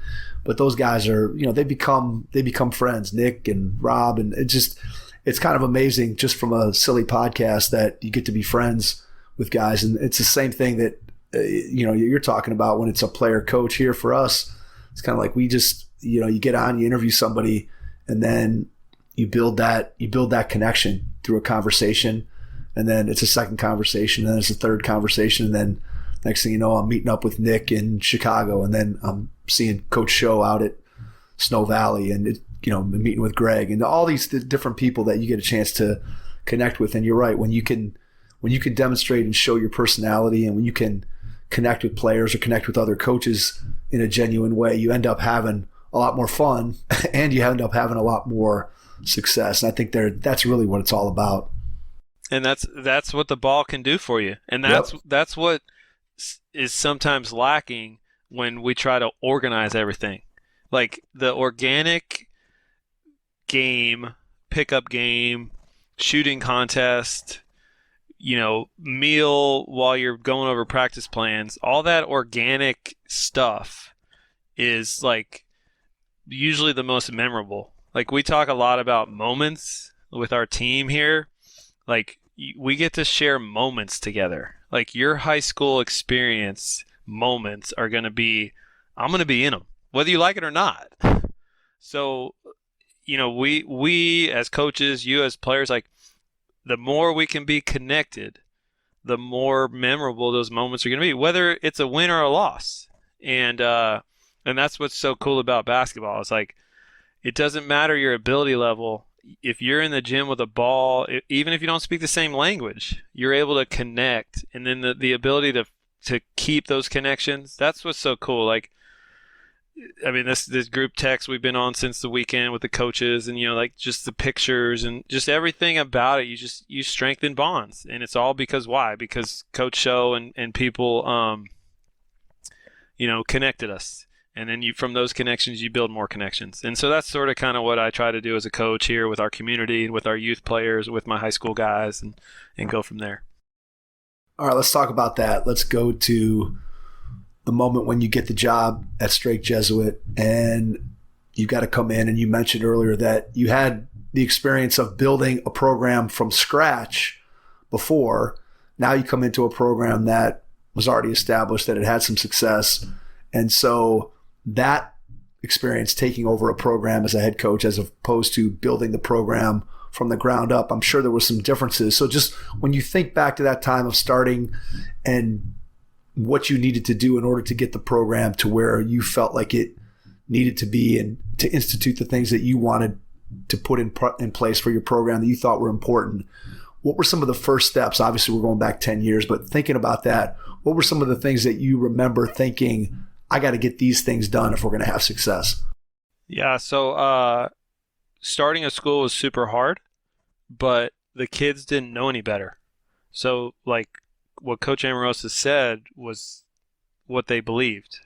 But those guys are, they become friends, Nick and Rob, and it's kind of amazing just from a silly podcast that you get to be friends with guys. And it's the same thing that, you're talking about when it's a player coach here for us. It's kind of like we just, you get on, you interview somebody, and then you build that connection through a conversation, and then it's a second conversation, and then it's a third conversation, and then next thing you know, I'm meeting up with Nick in Chicago, and then I'm seeing Coach Show out at Snow Valley, and meeting with Greg, and all these different people that you get a chance to connect with. And you're right, when you can demonstrate and show your personality, and when you can connect with players or connect with other coaches in a genuine way, you end up having a lot more fun, and you end up having a lot more success. And I think that's really what it's all about. And that's what the ball can do for you. And that's what is sometimes lacking when we try to organize everything. Like the organic game, pickup game, shooting contest, meal while you're going over practice plans, all that organic stuff is like usually the most memorable. Like we talk a lot about moments with our team here. Like we get to share moments together. Like your high school experience moments are going to be, I'm going to be in them, whether you like it or not. So, we as coaches, you as players, like the more we can be connected, the more memorable those moments are going to be, whether it's a win or a loss. And that's what's so cool about basketball. It's like, it doesn't matter your ability level. If you're in the gym with a ball, even if you don't speak the same language, you're able to connect. And then the ability to keep those connections, that's what's so cool. Like, I mean, this group text we've been on since the weekend with the coaches, and like just the pictures and just everything about it, you strengthen bonds. And it's all because why? Because Coach Show and people connected us. And then from those connections, you build more connections. And so that's sort of kind of what I try to do as a coach here with our community and with our youth players, with my high school guys, and go from there. All right, let's talk about that. Let's go to the moment when you get the job at Strake Jesuit and you got to come in. And you mentioned earlier that you had the experience of building a program from scratch before. Now you come into a program that was already established, that it had some success. And so that experience taking over a program as a head coach as opposed to building the program from the ground up, I'm sure there were some differences. So just when you think back to that time of starting and what you needed to do in order to get the program to where you felt like it needed to be and to institute the things that you wanted to put in place for your program that you thought were important, what were some of the first steps? Obviously, we're going back 10 years, but thinking about that, what were some of the things that you remember thinking, I got to get these things done if we're going to have success? Yeah, so starting a school was super hard, but the kids didn't know any better. So, like, what Coach Amorosa said was what they believed.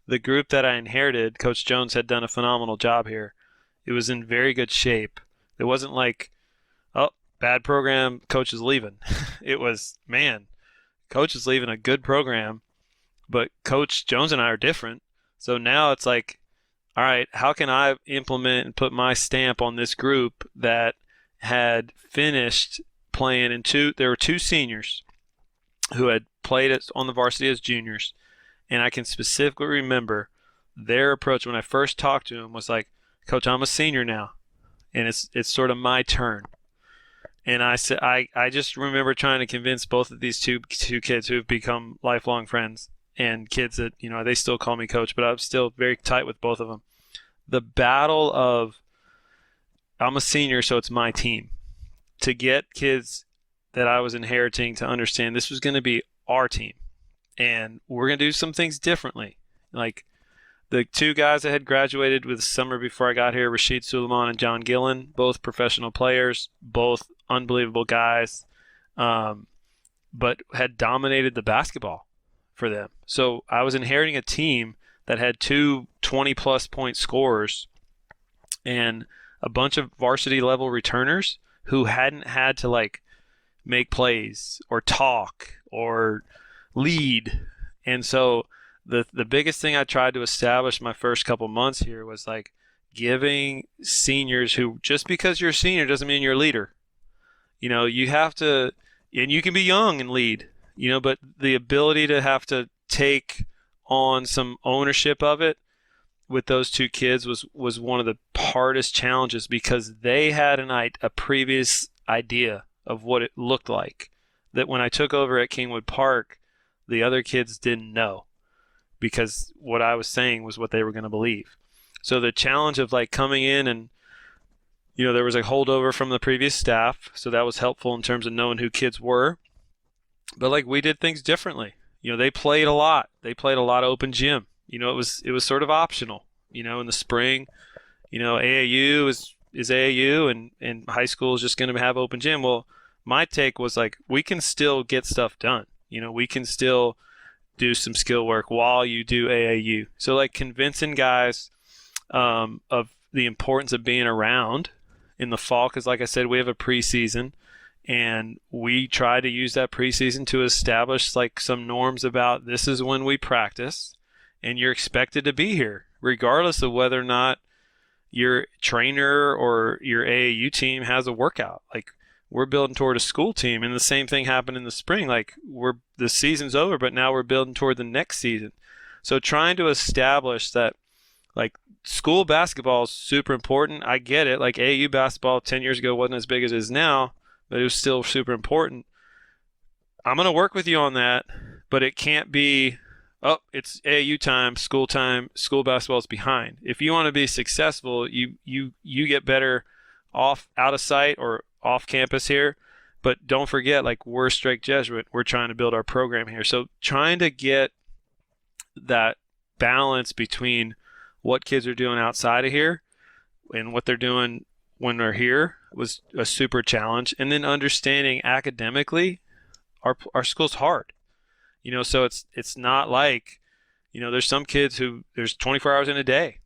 The group that I inherited, Coach Jones had done a phenomenal job here. It was in very good shape. It wasn't like, oh, bad program, coach is leaving. It was, man, coach is leaving a good program, but Coach Jones and I are different. So now it's like, all right, how can I implement and put my stamp on this group that had finished playing there were two seniors who had played on the varsity as juniors. And I can specifically remember their approach when I first talked to him was like, Coach, I'm a senior now, and it's sort of my turn. And I said, I just remember trying to convince both of these two kids who have become lifelong friends and kids that, they still call me coach, but I'm still very tight with both of them. The battle of, I'm a senior, so it's my team. To get kids that I was inheriting to understand this was going to be our team. And we're going to do some things differently. Like the two guys that had graduated with the summer before I got here, Rashid Suleiman and John Gillen, both professional players, both unbelievable guys, but had dominated the basketball for them. So I was inheriting a team that had two 20-plus point scorers and a bunch of varsity level returners who hadn't had to make plays or talk or lead. And so the biggest thing I tried to establish my first couple months here was giving seniors who, just because you're a senior doesn't mean you're a leader. You have to, and you can be young and lead, but the ability to have to take on some ownership of it with those two kids was one of the hardest challenges, because they had a previous idea of what it looked like that when I took over at Kingwood Park, the other kids didn't know, because what I was saying was what they were going to believe. So the challenge of coming in and, there was a holdover from the previous staff, so that was helpful in terms of knowing who kids were. But we did things differently. They played a lot. They played a lot of open gym. It was sort of optional. In the spring, AAU is AAU, and high school is just going to have open gym. Well, my take was we can still get stuff done. We can still do some skill work while you do AAU. So convincing guys of the importance of being around in the fall, because like I said, we have a preseason, and we try to use that preseason to establish some norms about this is when we practice, and you're expected to be here, regardless of whether or not your trainer or your AAU team has a workout. We're building toward a school team, and the same thing happened in the spring. The season's over, but now we're building toward the next season. So trying to establish that, school basketball is super important. I get it. AAU basketball 10 years ago wasn't as big as it is now, but it was still super important. I'm going to work with you on that, but it can't be, oh, it's AAU time, school basketball is behind. If you want to be successful, you get better out of sight or off campus here, but don't forget, we're Strake Jesuit. We're trying to build our program here. So trying to get that balance between what kids are doing outside of here and what they're doing when they're here was a super challenge. And then understanding academically, our school's hard. So it's not There's some kids who there's 24 hours in a day.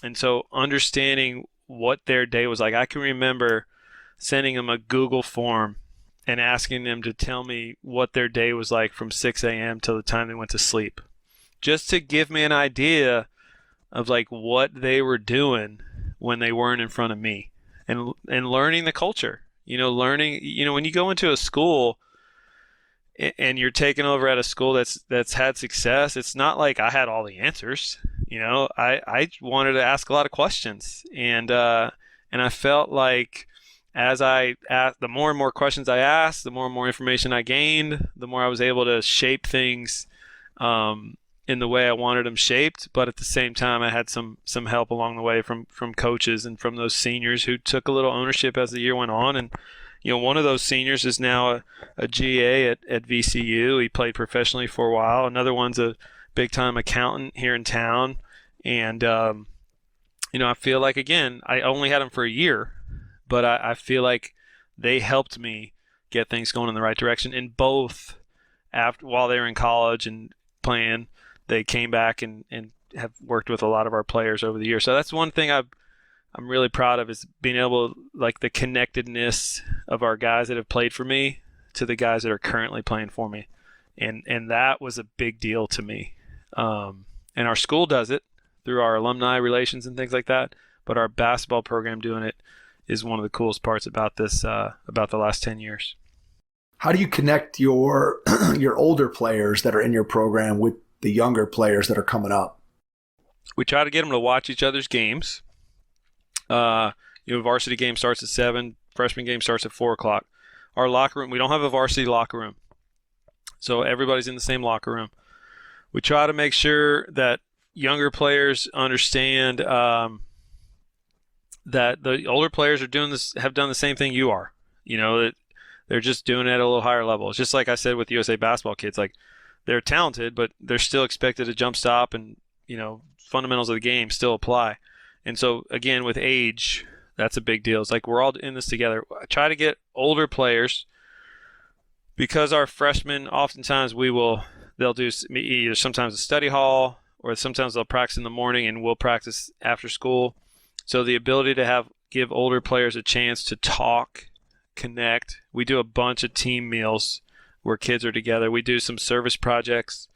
And so understanding what their day was like, I can remember sending them a Google form and asking them to tell me what their day was like from 6 a.m. till the time they went to sleep, just to give me an idea of like what they were doing when they weren't in front of me, and learning the culture, learning, when you go into a school and you're taking over at a school that's had success, it's not like I had all the answers. I wanted to ask a lot of questions, and I felt like as I asked, the more and more questions I asked, the more and more information I gained, the more I was able to shape things in the way I wanted them shaped. But at the same time, I had some help along the way from coaches and from those seniors who took a little ownership as the year went on. And one of those seniors is now a GA at VCU. He played professionally for a while. Another one's a big-time accountant here in town. And, I feel like, again, I only had him for a year, but I feel like they helped me get things going in the right direction. And both, while they were in college and playing, they came back and have worked with a lot of our players over the years. So that's one thing I'm really proud of, is being able, like, the connectedness of our guys that have played for me to the guys that are currently playing for me. And that was a big deal to me. And our school does it through our alumni relations and things like that. But our basketball program doing it is one of the coolest parts about this, about the last 10 years. How do you connect your older players that are in your program with the younger players that are coming up? We try to get them to watch each other's games. Varsity game starts at 7, freshman game starts at 4 o'clock. Our locker room, we don't have a varsity locker room, so everybody's in the same locker room. We try to make sure that younger players understand that the older players have done the same thing you are. That they're just doing it at a little higher level. It's just like I said with USA basketball kids, like, they're talented, but they're still expected to jump stop, and fundamentals of the game still apply. And so, again, with age, that's a big deal. It's like we're all in this together. I try to get older players, because our freshmen, oftentimes they'll do either sometimes a study hall, or sometimes they'll practice in the morning and we'll practice after school. So the ability to give older players a chance to talk, connect. We do a bunch of team meals where kids are together. We do some service projects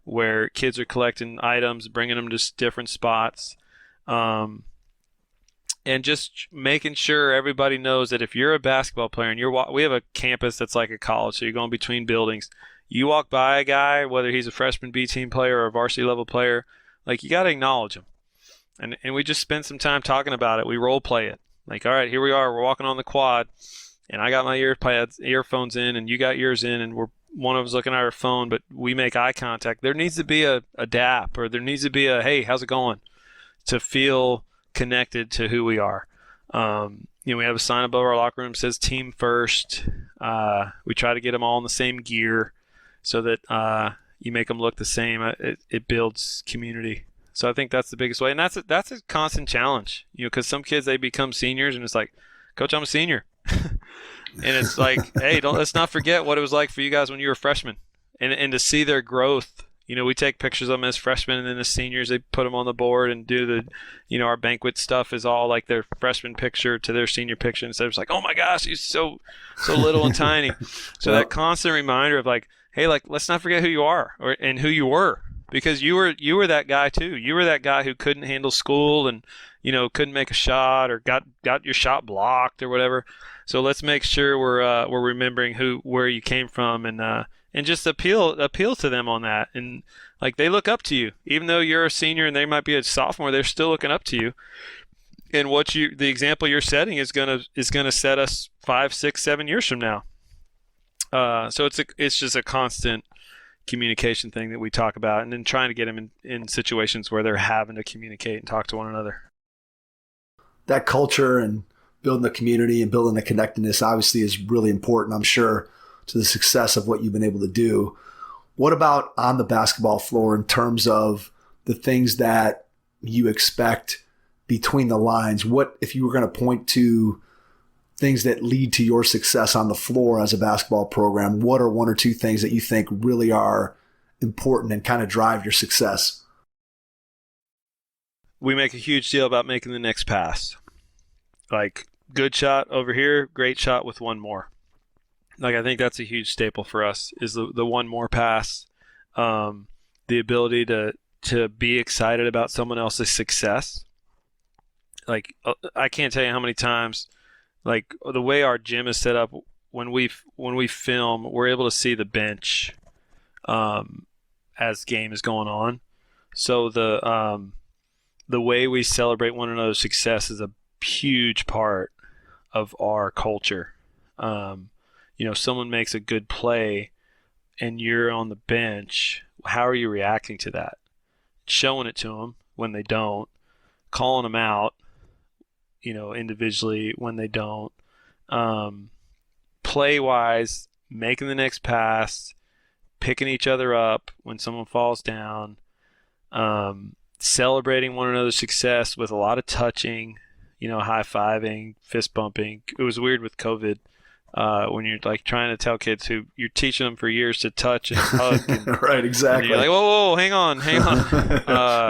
where kids are collecting items, bringing them to different spots. And just making sure everybody knows that if you're a basketball player and we have a campus that's like a college, so you're going between buildings. You walk by a guy, whether he's a freshman B team player or a varsity level player, like, you got to acknowledge him. And we just spend some time talking about it. We role play it. Like, all right, here we are. We're walking on the quad, and I got my earphones in, and you got yours in, and one of us looking at our phone, but we make eye contact. There needs to be a dap, or there needs to be a, hey, how's it going? To feel connected to who we are. We have a sign above our locker room that says team first. We try to get them all in the same gear so that you make them look the same. It builds community. So I think that's the biggest way. And that's a constant challenge, because some kids, they become seniors and it's like, Coach, I'm a senior. And it's like, hey, let's not forget what it was like for you guys when you were freshmen, and to see their growth. We take pictures of them as freshmen, and then as seniors, they put them on the board and do our banquet stuff is all like their freshman picture to their senior picture. And so it's like, oh my gosh, he's so little and tiny. So that constant reminder of like, hey, like, let's not forget who you are and who you were, because you were that guy too. You were that guy who couldn't handle school and, couldn't make a shot, or got your shot blocked or whatever. So let's make sure we're remembering where you came from, and just appeal to them on that. And like, they look up to you, even though you're a senior and they might be a sophomore, they're still looking up to you. And the example you're setting is gonna set us 5, 6, 7 years from now. So it's just a constant communication thing that we talk about, and then trying to get them in situations where they're having to communicate and talk to one another. That culture and building the community and building the connectedness obviously is really important, I'm sure, to the success of what you've been able to do. What about on the basketball floor in terms of the things that you expect between the lines? What, if you were going to point to things that lead to your success on the floor as a basketball program, what are 1 or 2 things that you think really are important and kind of drive your success? we make a huge deal about making the next pass. Like, good shot over here, great shot with one more. Like, I think that's a huge staple for us is the one more pass, the ability to be excited about someone else's success. Like, I can't tell you how many times, like, the way our gym is set up, when we film, we're able to see the bench as game is going on. So the way we celebrate one another's success is a huge part of our culture. Someone makes a good play and you're on the bench. How are you reacting to that? Showing it to them when they don't, calling them out, individually when they don't. Play-wise, making the next pass, picking each other up when someone falls down, celebrating one another's success with a lot of touching, high-fiving, fist bumping. It was weird with COVID when you're like trying to tell kids who you're teaching them for years to touch and hug. And, right, exactly. And you're like, whoa, hang on.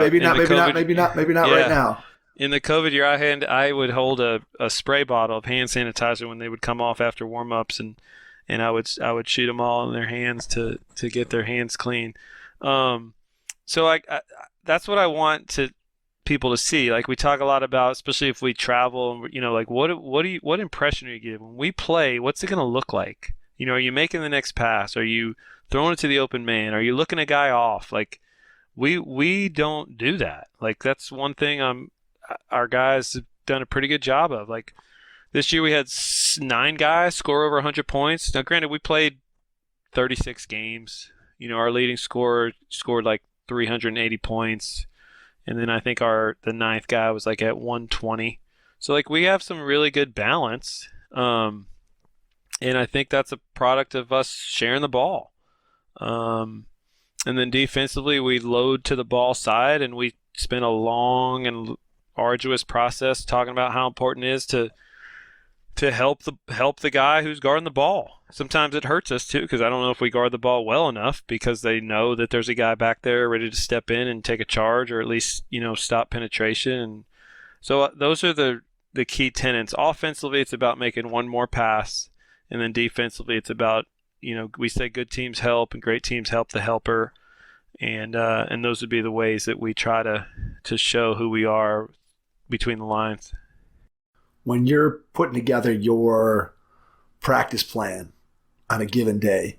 maybe not right now. In the COVID year, I would hold a spray bottle of hand sanitizer when they would come off after warm-ups, and I would shoot them all in their hands to get their hands clean. So I that's what I want people to see. Like, we talk a lot about, especially if we travel, like what impression are you giving when we play? What's it going to look like? Are you making the next pass? Are you throwing it to the open man? Are you looking a guy off? Like, we don't do that. Like, that's one thing our guys have done a pretty good job of. Like, this year we had 9 guys score over 100 points. Now, granted, we played 36 games. Our leading scorer scored like 380 points. And then I think the 9th guy was like at 120. So, like, we have some really good balance. And I think that's a product of us sharing the ball. And then defensively, we load to the ball side, and we spend a long and arduous process talking about how important it is to help the guy who's guarding the ball. Sometimes it hurts us too, because I don't know if we guard the ball well enough, because they know that there's a guy back there ready to step in and take a charge, or at least stop penetration. And so those are the key tenets. Offensively, it's about making one more pass, and then defensively, it's about we say good teams help and great teams help the helper, and those would be the ways that we try to show who we are between the lines. When you're putting together your practice plan on a given day,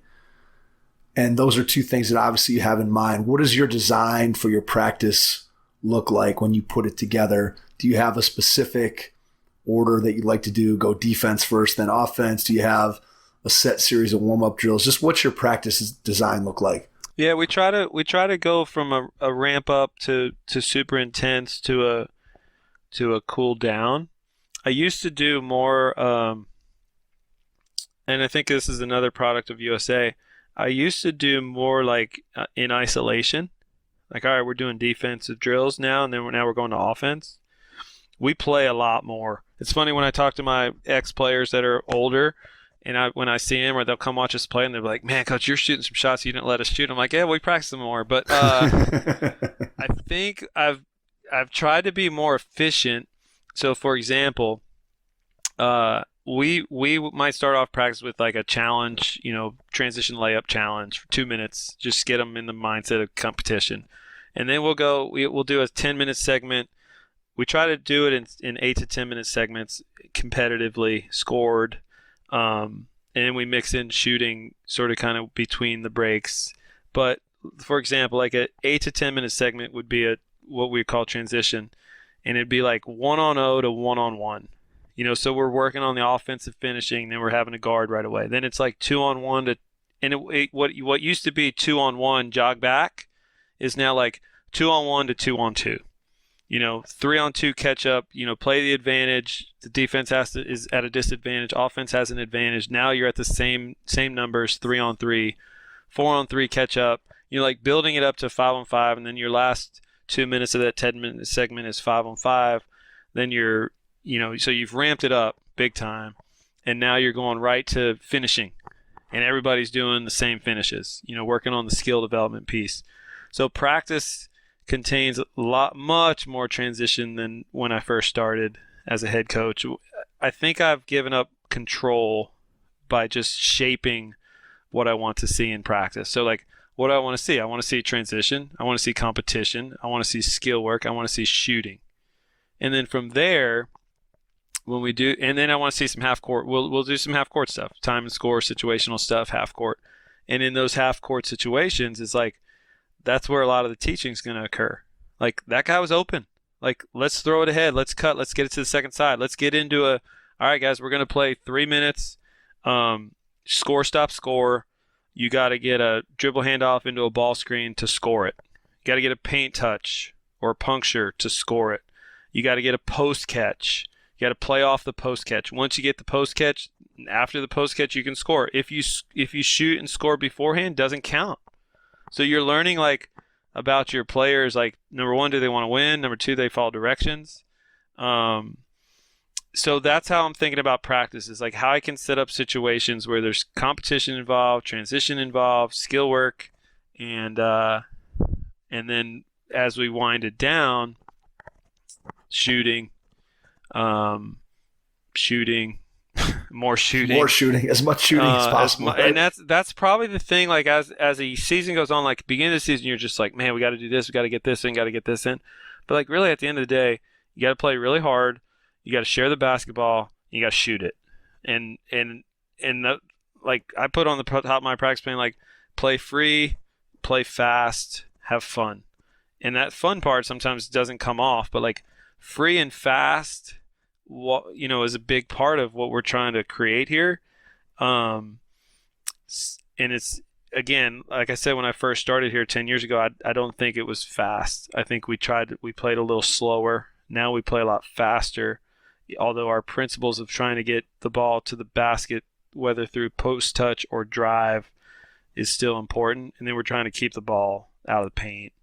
and those are two things that obviously you have in mind, what does your design for your practice look like when you put it together? Do you have a specific order that you'd like to do? Go defense first, then offense? Do you have a set series of warm-up drills? Just what's your practice design look like? Yeah, we try to go from a ramp up to super intense to a cool down. I used to do more, and I think this is another product of USA. I used to do more like in isolation. Like, all right, we're doing defensive drills now, and then we're going to offense. We play a lot more. It's funny when I talk to my ex-players that are older, and when I see them, or they'll come watch us play, and they're like, "Man, coach, you're shooting some shots you didn't let us shoot." I'm like, "Yeah, we practice them more." But I think I've tried to be more efficient. So, for example, we might start off practice with like a challenge, transition layup challenge for 2 minutes, just get them in the mindset of competition. And then we'll do a 10-minute segment. We try to do it in 8 to 10-minute segments, competitively scored. And then we mix in shooting sort of kind of between the breaks. But, for example, like an 8 to 10-minute segment would be what we call transition. And it'd be like 1-on-0 to 1-on-1. So we're working on the offensive finishing, then we're having a guard right away. Then it's like 2-on-1 to, and what used to be 2-on-1 jog back is now like 2-on-1 to 2-on-2. 3-on-2 catch up. Play the advantage. The defense is at a disadvantage. Offense has an advantage. Now you're at the same numbers. 3-on-3, 4-on-3 catch up. Like building it up to 5-on-5, and then your last 2 minutes of that 10-minute segment is 5-on-5. Then so you've ramped it up big time, and now you're going right to finishing, and everybody's doing the same finishes, working on the skill development piece. So practice contains much more transition than when I first started as a head coach. I think I've given up control by just shaping what I want to see in practice. So like, what do I want to see? I want to see transition. I want to see competition. I want to see skill work. I want to see shooting. And then from there, when we do, and then I want to see some half court. We'll do some half court stuff, time and score, situational stuff, half court. And in those half court situations, it's like, that's where a lot of the teaching is going to occur. Like, that guy was open. Like, let's throw it ahead. Let's cut. Let's get it to the second side. Let's get into all right, guys, we're going to play 3 minutes. Score, stop, score. You got to get a dribble handoff into a ball screen to score it. You got to get a paint touch or a puncture to score it. You got to get a post catch. You got to play off the post catch. Once you get the post catch, after the post catch, you can score. If you shoot and score beforehand, doesn't count. So you're learning like about your players. Like, number one, do they want to win? Number two, they follow directions. So that's how I'm thinking about practice, is like how I can set up situations where there's competition involved, transition involved, skill work, and then as we wind it down, shooting, more shooting, as much shooting as possible. And that's probably the thing. Like as the season goes on, like beginning of the season, you're just like, man, we got to do this, we got to get this in, got to get this in. But like really, at the end of the day, you got to play really hard. You got to share the basketball. You got to shoot it. And like I put on the top of my practice plan, like play free, play fast, have fun. And that fun part sometimes doesn't come off, but like free and fast, is a big part of what we're trying to create here. And it's, again, like I said, when I first started here 10 years ago, I don't think it was fast. I think we played a little slower. Now we play a lot faster. Although our principles of trying to get the ball to the basket, whether through post touch or drive, is still important. And then we're trying to keep the ball out of the paint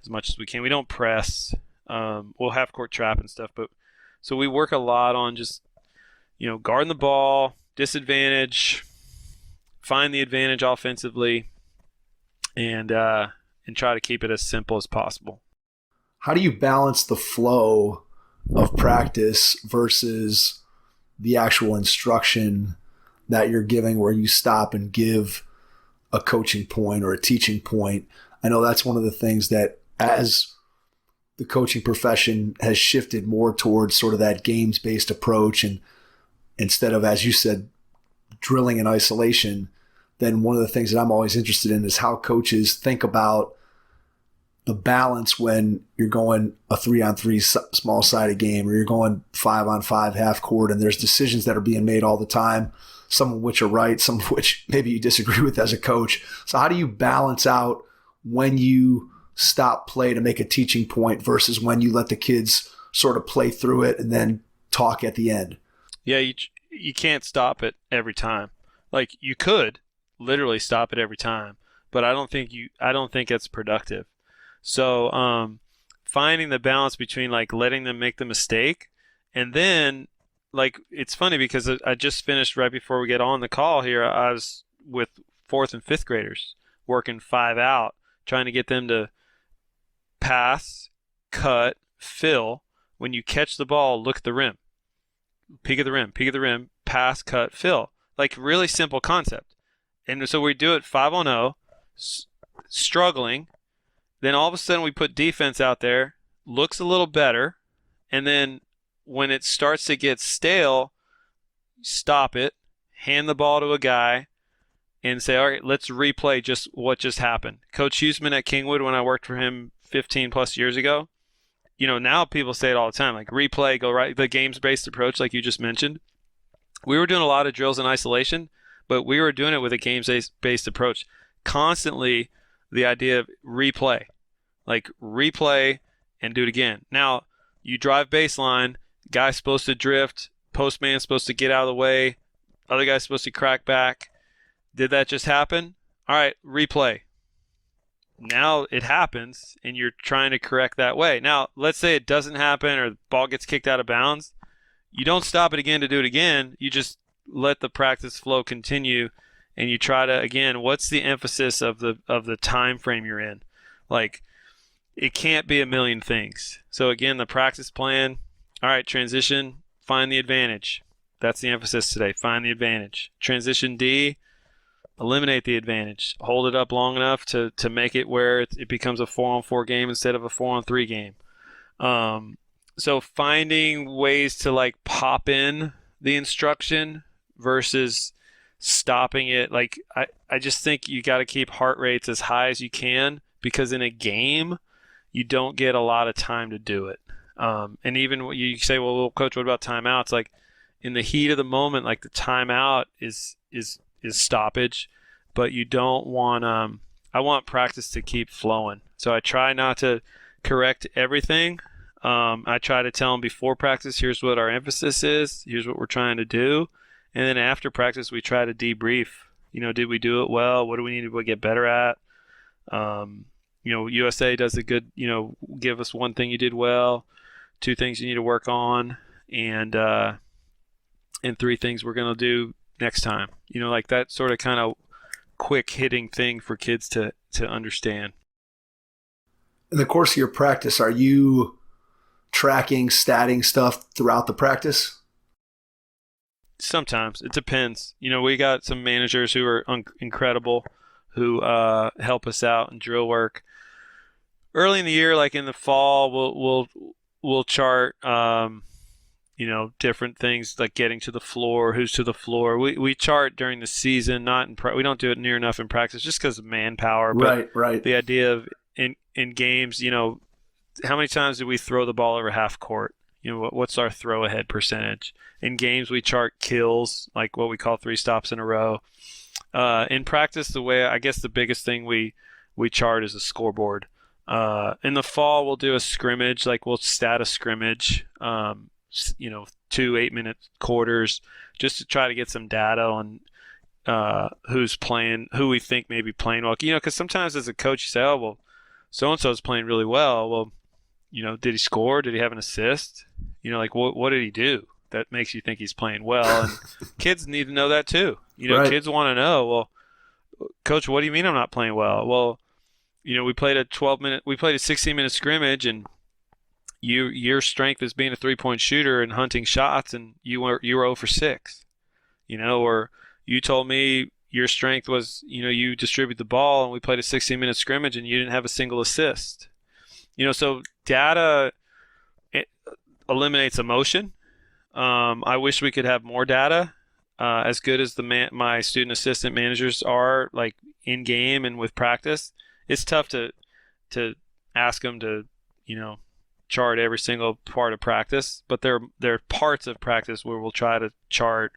as much as we can. We don't press. We'll half court trap and stuff, but so we work a lot on just, guarding the ball, disadvantage, find the advantage offensively, and try to keep it as simple as possible. How do you balance the flow of practice versus the actual instruction that you're giving, where you stop and give a coaching point or a teaching point? I know that's one of the things that, as the coaching profession has shifted more towards sort of that games-based approach, and instead of, as you said, drilling in isolation, then one of the things that I'm always interested in is how coaches think about the balance when you're going a 3-on-3 small-sided game, or you're going 5-on-5 half court, and there's decisions that are being made all the time, some of which are right, some of which maybe you disagree with as a coach. So how do you balance out when you stop play to make a teaching point versus when you let the kids sort of play through it and then talk at the end? Yeah, you can't stop it every time. Like, you could literally stop it every time, but I don't think it's productive. So finding the balance between like letting them make the mistake, and then like, it's funny because I just finished right before we get on the call here. I was with 4th and 5th graders working 5 out, trying to get them to pass, cut, fill. When you catch the ball, look at the rim, peek at the rim, pass, cut, fill. Like, really simple concept. And so we do it 5-on-0, struggling. Then all of a sudden we put defense out there, looks a little better, and then when it starts to get stale, stop it, hand the ball to a guy, and say, all right, let's replay just what just happened. Coach Huseman at Kingwood, when I worked for him 15 plus years ago, now people say it all the time, like replay, go right, the games-based approach like you just mentioned. We were doing a lot of drills in isolation, but we were doing it with a games-based approach. Constantly, the idea of replay, like replay and do it again. Now, you drive baseline, guy's supposed to drift, postman's supposed to get out of the way, other guy's supposed to crack back. Did that just happen? All right, replay. Now it happens, and you're trying to correct that way. Now, let's say it doesn't happen or the ball gets kicked out of bounds. You don't stop it again to do it again. You just let the practice flow continue, and you try to, again, what's the emphasis of the time frame you're in? Like, it can't be a million things. So again, the practice plan, all right, transition, find the advantage. That's the emphasis today, find the advantage. Transition D, eliminate the advantage. Hold it up long enough to make it where it becomes a 4-on-4 game instead of a 4-on-3 game. So finding ways to like pop in the instruction versus stopping it. Like I just think you got to keep heart rates as high as you can, because in a game you don't get a lot of time to do it. And even when you say, well, coach, what about timeouts? Like in the heat of the moment, like the timeout is stoppage, but you don't want I want practice to keep flowing. So I try not to correct everything. I try to tell them before practice, here's what our emphasis is, here's what we're trying to do. And then after practice, we try to debrief. Did we do it well? What do we need to get better at? USA does a good, give us one thing you did well, 2 things you need to work on, and 3 things we're going to do next time. Like that sort of kind of quick hitting thing for kids to understand. In the course of your practice, are you tracking, statting stuff throughout the practice? Sometimes. It depends. We got some managers who are incredible, who help us out in drill work. Early in the year, like in the fall, we'll chart different things like getting to the floor, who's to the floor. We chart during the season, not in we don't do it near enough in practice just because of manpower. But right. The idea of in games, how many times did we throw the ball over half court? What's our throw ahead percentage? In games, we chart kills, like what we call 3 stops in a row. In practice, the biggest thing we chart is a scoreboard. In the fall, we'll do a scrimmage, like we'll stat a scrimmage, 2 8-minute quarters, just to try to get some data on who's playing, who we think may be playing well. Because sometimes as a coach, you say, oh, well, so-and-so is playing really well. Well, did he score? Did he have an assist? What did he do that makes you think he's playing well? And kids need to know that too. Right. Kids want to know, well, coach, what do you mean I'm not playing well? Well, we played a 16-minute scrimmage, and your strength is being a 3-point shooter and hunting shots, and you were 0 for 6. Or you told me your strength was, you distribute the ball, and we played a 16-minute scrimmage and you didn't have a single assist. So data eliminates emotion. I wish we could have more data. As good as my student assistant managers are, like in game and with practice, it's tough to ask them to, chart every single part of practice. But there are parts of practice where we'll try to chart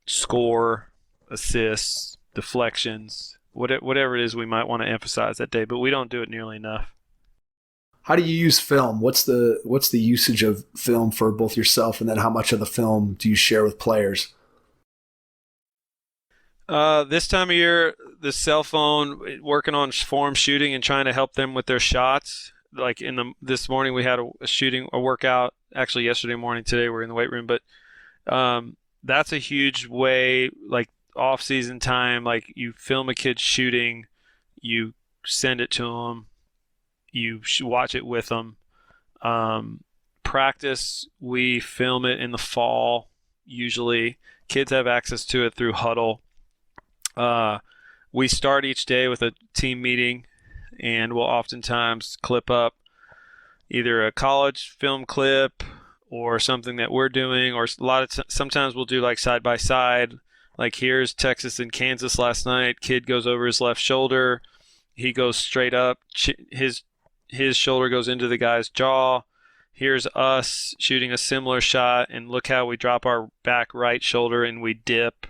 score, assists, deflections, whatever it is we might want to emphasize that day. But we don't do it nearly enough. How do you use film? What's the usage of film for both yourself, and then how much of the film do you share with players? This time of year, the cell phone, working on form shooting and trying to help them with their shots. Like this morning, we had a workout. Actually, yesterday morning, today we're in the weight room. But that's a huge way. Like off-season time, like you film a kid shooting, you send it to them. You should watch it with them. Practice, we film it in the fall, usually. Kids have access to it through Huddle. We start each day with a team meeting, and we'll oftentimes clip up either a college film clip or something that we're doing, or sometimes we'll do like side by side. Like here's Texas and Kansas last night. Kid goes over his left shoulder. He goes straight up. His shoulder goes into the guy's jaw. Here's us shooting a similar shot, and look how we drop our back right shoulder and we dip.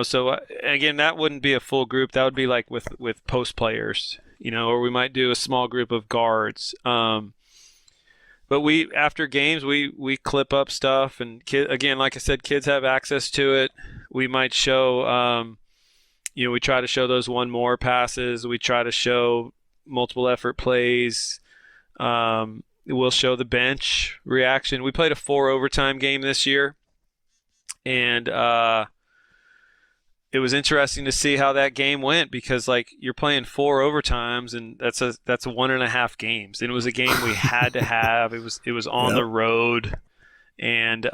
So again, that wouldn't be a full group. That would be like with post players, or we might do a small group of guards. But after games, we clip up stuff, and again, like I said, kids have access to it. We might show, we try to show those one more passes. We try to show multiple effort plays. We'll show the bench reaction. We played a 4 overtime game this year, and it was interesting to see how that game went, because like you're playing 4 overtimes, and that's 1.5 games, and it was a game we had to have. It was on the road, and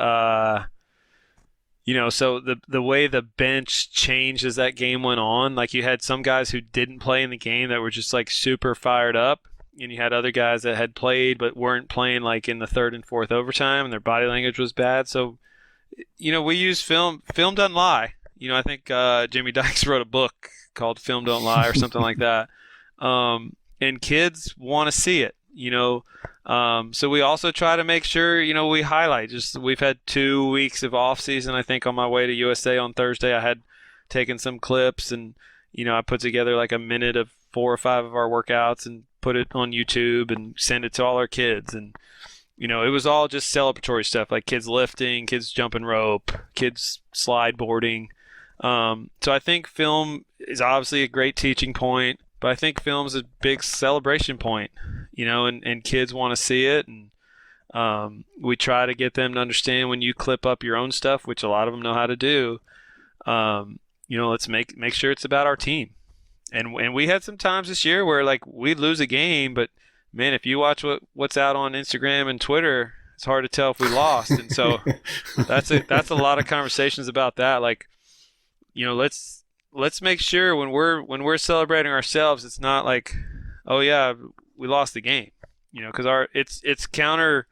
so the way the bench changed as that game went on, like you had some guys who didn't play in the game that were just like super fired up, and you had other guys that had played but weren't playing like in the 3rd and 4th overtime, and their body language was bad. So we use film. Film doesn't lie. I think Jimmy Dykes wrote a book called Film Don't Lie or something like that. And kids want to see it, So we also try to make sure, we highlight. We've had 2 weeks of off season. I think on my way to USA on Thursday, I had taken some clips, and, I put together like a minute of 4 or 5 of our workouts and put it on YouTube and send it to all our kids. And, it was all just celebratory stuff, like kids lifting, kids jumping rope, kids slide boarding. So I think film is obviously a great teaching point, but I think film is a big celebration point, and kids want to see it. And we try to get them to understand when you clip up your own stuff, which a lot of them know how to do, let's make sure it's about our team. And we had some times this year where like we'd lose a game, but man, if you watch what's out on Instagram and Twitter, it's hard to tell if we lost. And so that's a lot of conversations about that. Like, let's make sure when we're celebrating ourselves, it's not like, oh yeah, we lost the game, because it's counter.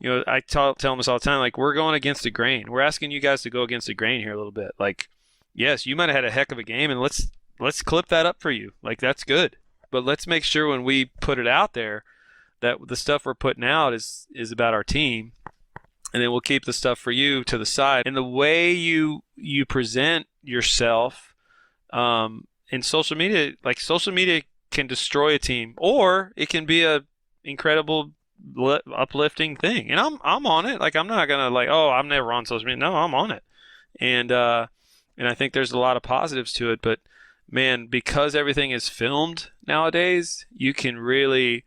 I tell them this all the time, like we're going against the grain. We're asking you guys to go against the grain here a little bit. Like, yes, you might have had a heck of a game, and let's clip that up for you. Like that's good, but let's make sure when we put it out there that the stuff we're putting out is about our team, and then we'll keep the stuff for you to the side. And the way you present yourself in social media, like social media can destroy a team, or it can be a incredible uplifting thing. And I'm on it. Like I'm not gonna like, oh, I'm never on social media. No, I'm on it. And I think there's a lot of positives to it. But man, because everything is filmed nowadays, you can really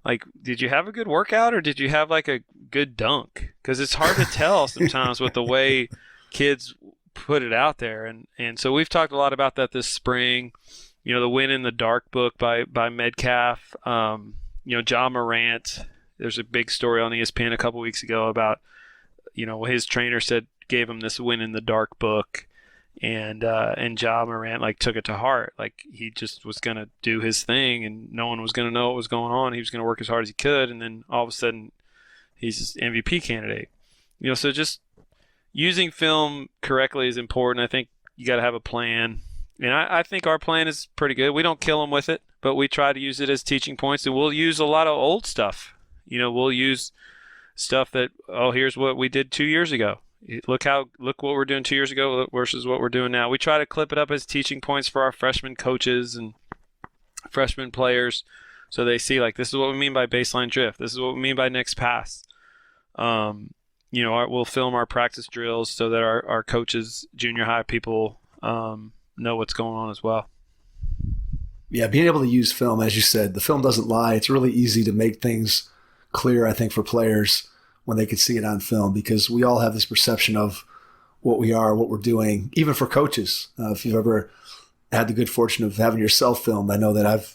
like, did you have a good workout or did you have like a good dunk? Because it's hard to tell sometimes with the way kids put it out there. And so we've talked a lot about that this spring. The Win in the Dark book by Metcalf. John Morant. There's a big story on ESPN a couple weeks ago about, his trainer gave him this Win in the Dark book. And John Morant like took it to heart. Like he just was gonna do his thing, and no one was gonna know what was going on. He was gonna work as hard as he could, and then all of a sudden, he's an MVP candidate. So just using film correctly is important. I think you got to have a plan, and I think our plan is pretty good. We don't kill them with it, but we try to use it as teaching points, and we'll use a lot of old stuff. We'll use stuff that, here's what we did 2 years ago. Look what we're doing 2 years ago versus what we're doing now. We try to clip it up as teaching points for our freshman coaches and freshman players, so they see like, this is what we mean by baseline drift. This is what we mean by next pass. We'll film our practice drills so that our coaches, junior high people, know what's going on as well. Yeah, being able to use film, as you said, the film doesn't lie. It's really easy to make things clear, I think, for players when they could see it on film, because we all have this perception of what we are, what we're doing, even for coaches. If you've ever had the good fortune of having yourself filmed, I know that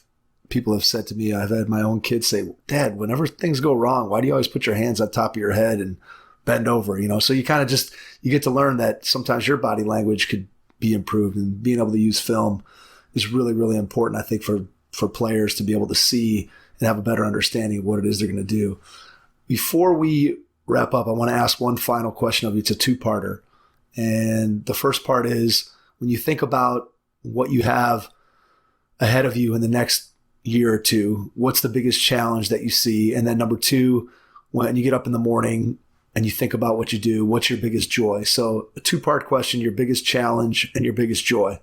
people have said to me, I've had my own kids say, Dad, whenever things go wrong, why do you always put your hands on top of your head and bend over? So you kind of you get to learn that sometimes your body language could be improved, and being able to use film is really, really important, I think, for players to be able to see and have a better understanding of what it is they're going to do. Before we wrap up, I want to ask one final question of you. It's a two-parter. And the first part is, when you think about what you have ahead of you in the next year or two, what's the biggest challenge that you see? And then number two, when you get up in the morning and you think about what you do, what's your biggest joy? So a two-part question, your biggest challenge and your biggest joy.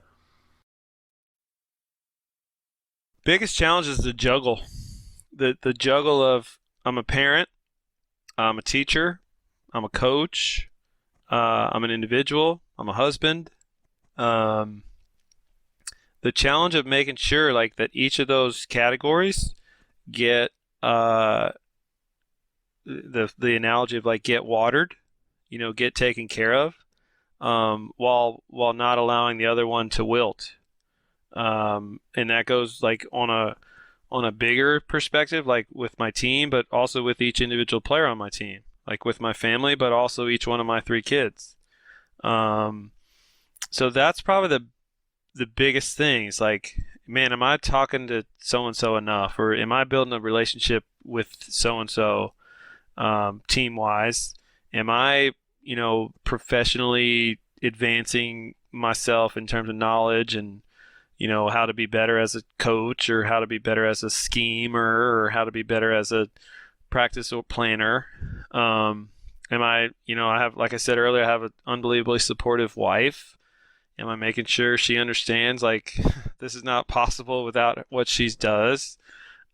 Biggest challenge is the juggle. The juggle of, I'm a parent, I'm a teacher, I'm a coach, I'm an individual, I'm a husband. The challenge of making sure like that each of those categories get the analogy of like get watered, get taken care of. while not allowing the other one to wilt. And that goes like on a bigger perspective, like with my team, but also with each individual player on my team, like with my family, but also each one of my 3 kids. So that's probably the biggest thing. It's like, man, am I talking to so-and-so enough, or am I building a relationship with so-and-so, team-wise? Am I, professionally advancing myself in terms of knowledge and, how to be better as a coach, or how to be better as a schemer, or how to be better as a practice or planner? Am I, I have, like I said earlier, I have an unbelievably supportive wife. Am I making sure she understands, like, this is not possible without what she does?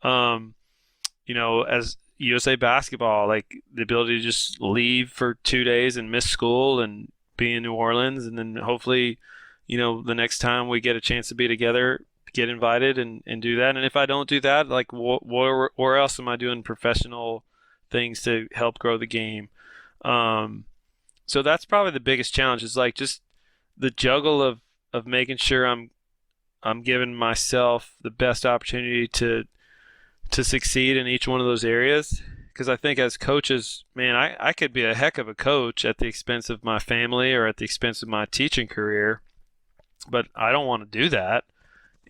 As USA basketball, like the ability to just leave for 2 days and miss school and be in New Orleans, and then hopefully, the next time we get a chance to be together, get invited and do that. And if I don't do that, like, where else am I doing professional things to help grow the game? So that's probably the biggest challenge, is like just the juggle of making sure I'm giving myself the best opportunity to succeed in each one of those areas. Because I think as coaches, man, I could be a heck of a coach at the expense of my family or at the expense of my teaching career, but I don't want to do that.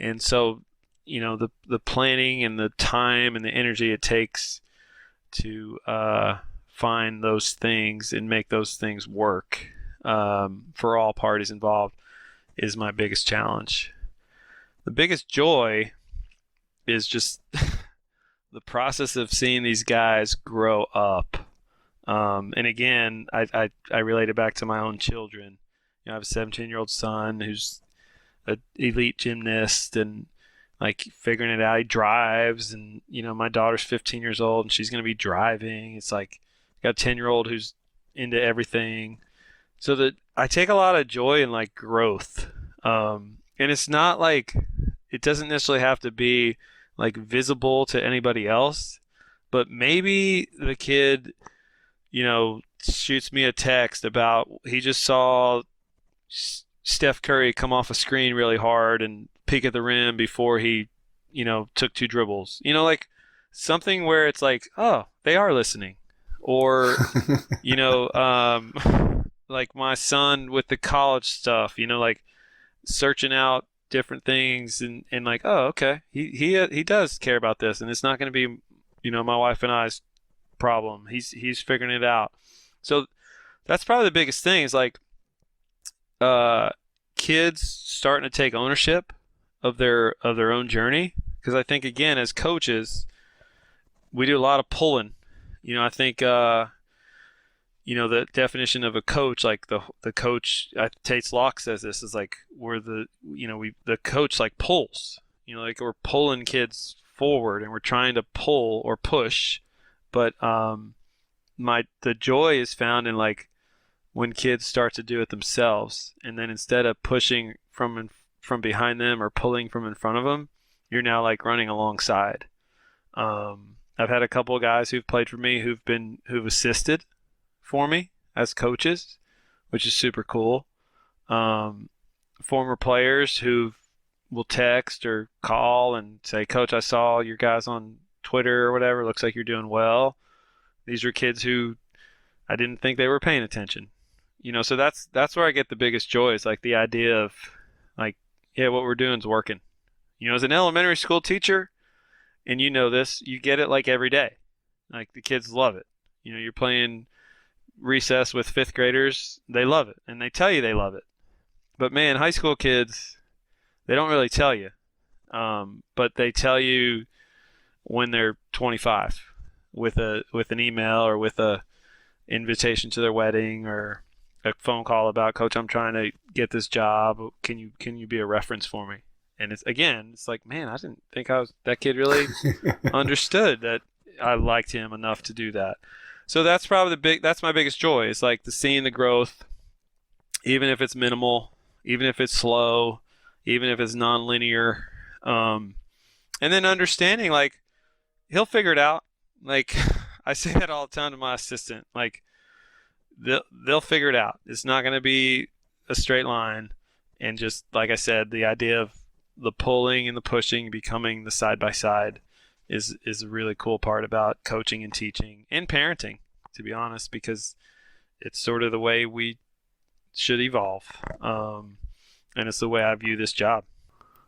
And so, the planning and the time and the energy it takes to find those things and make those things work for all parties involved is my biggest challenge. The biggest joy is just the process of seeing these guys grow up. And again, I relate it back to my own children. I have a 17-year-old son who's an elite gymnast and like figuring it out. He drives, and my daughter's 15 years old and she's going to be driving. It's like, got a 10-year-old who's into everything. So that I take a lot of joy in like growth. And it's not like, it doesn't necessarily have to be like visible to anybody else, but maybe the kid, shoots me a text about he just saw Steph Curry come off a screen really hard and peek at the rim before he, took 2 dribbles, like something where it's like, oh, they are listening. Or, like my son with the college stuff, like searching out different things and like, oh, okay, he does care about this, and it's not going to be, my wife and I's problem. He's figuring it out. So that's probably the biggest thing, is like kids starting to take ownership of their own journey. Because I think, again, as coaches, we do a lot of pulling. I think the definition of a coach, like the coach, Tate's Lock says this, is like the coach like pulls, like we're pulling kids forward and we're trying to pull or push. But the joy is found in like when kids start to do it themselves, and then instead of pushing from behind them or pulling from in front of them, you're now like running alongside. I've had a couple of guys who've played for me who've assisted for me as coaches, which is super cool. Former players who will text or call and say, Coach, I saw your guys on Twitter or whatever. Looks like you're doing well. These are kids who I didn't think they were paying attention. So that's where I get the biggest joy, is like the idea of like, yeah, what we're doing is working. As an elementary school teacher, and this, you get it like every day. Like the kids love it. You're playing recess with 5th graders, they love it, and they tell you they love it. But man, high school kids, they don't really tell you, but they tell you when they're 25 with an email or with a invitation to their wedding or a phone call about, Coach, I'm trying to get this job. Can you be a reference for me? And it's like, man, I didn't think that kid really understood that I liked him enough to do that. So that's probably that's my biggest joy. It's like seeing the growth, even if it's minimal, even if it's slow, even if it's nonlinear. And then understanding, like, he'll figure it out. Like, I say that all the time to my assistant. Like, they'll figure it out. It's not going to be a straight line. And just like I said, the idea of the pulling and the pushing becoming the side-by-side is a really cool part about coaching and teaching and parenting, to be honest, because it's sort of the way we should evolve. And it's the way I view this job.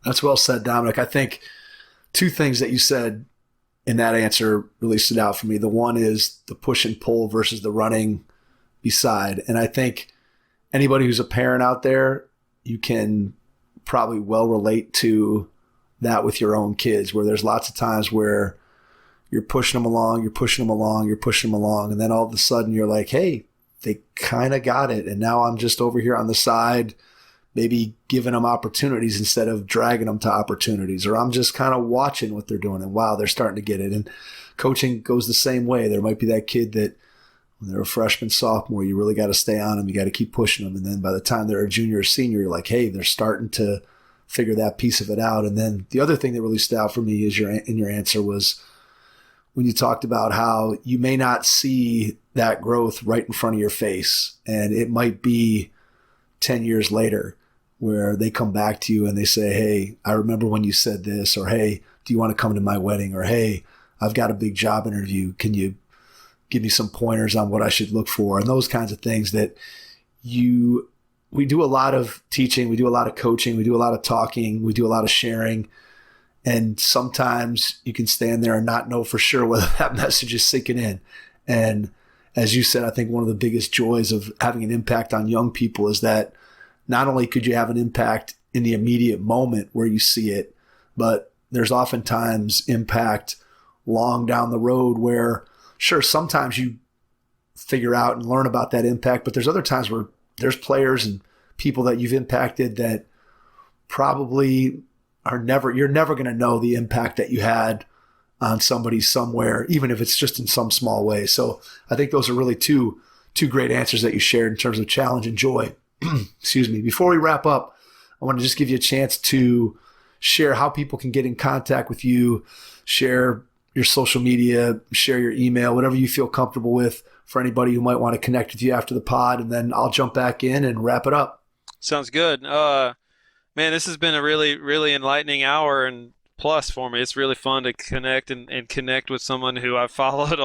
That's well said, Dominic. I think two things that you said in that answer really stood out for me. The one is the push and pull versus the running beside. And I think anybody who's a parent out there, you can probably well relate to that with your own kids, where there's lots of times where you're pushing them along, and then all of a sudden you're like, hey, they kind of got it. And now I'm just over here on the side, maybe giving them opportunities instead of dragging them to opportunities, or I'm just kind of watching what they're doing, and wow, they're starting to get it. And coaching goes the same way. There might be that kid that when they're a freshman, sophomore, you really got to stay on them. You got to keep pushing them. And then by the time they're a junior or senior, you're like, hey, they're starting to figure that piece of it out. And then the other thing that really stood out for me is in your answer was when you talked about how you may not see that growth right in front of your face. And it might be 10 years later where they come back to you and they say, hey, I remember when you said this, or hey, do you want to come to my wedding? Or hey, I've got a big job interview. Can you give me some pointers on what I should look for? And those kinds of things that we do a lot of teaching, we do a lot of coaching, we do a lot of talking, we do a lot of sharing. And sometimes you can stand there and not know for sure whether that message is sinking in. And as you said, I think one of the biggest joys of having an impact on young people is that not only could you have an impact in the immediate moment where you see it, but there's oftentimes impact long down the road where, sure, sometimes you figure out and learn about that impact, but there's other times where there's players and people that you've impacted that probably you're never going to know the impact that you had on somebody somewhere, even if it's just in some small way. So I think those are really two great answers that you shared in terms of challenge and joy. Excuse me. Before we wrap up, I want to just give you a chance to share how people can get in contact with you, share your social media, share your email, whatever you feel comfortable with for anybody who might want to connect with you after the pod, and then I'll jump back in and wrap it up. Sounds good. Man, this has been a really, really enlightening hour and plus for me. It's really fun to connect and connect with someone who I've followed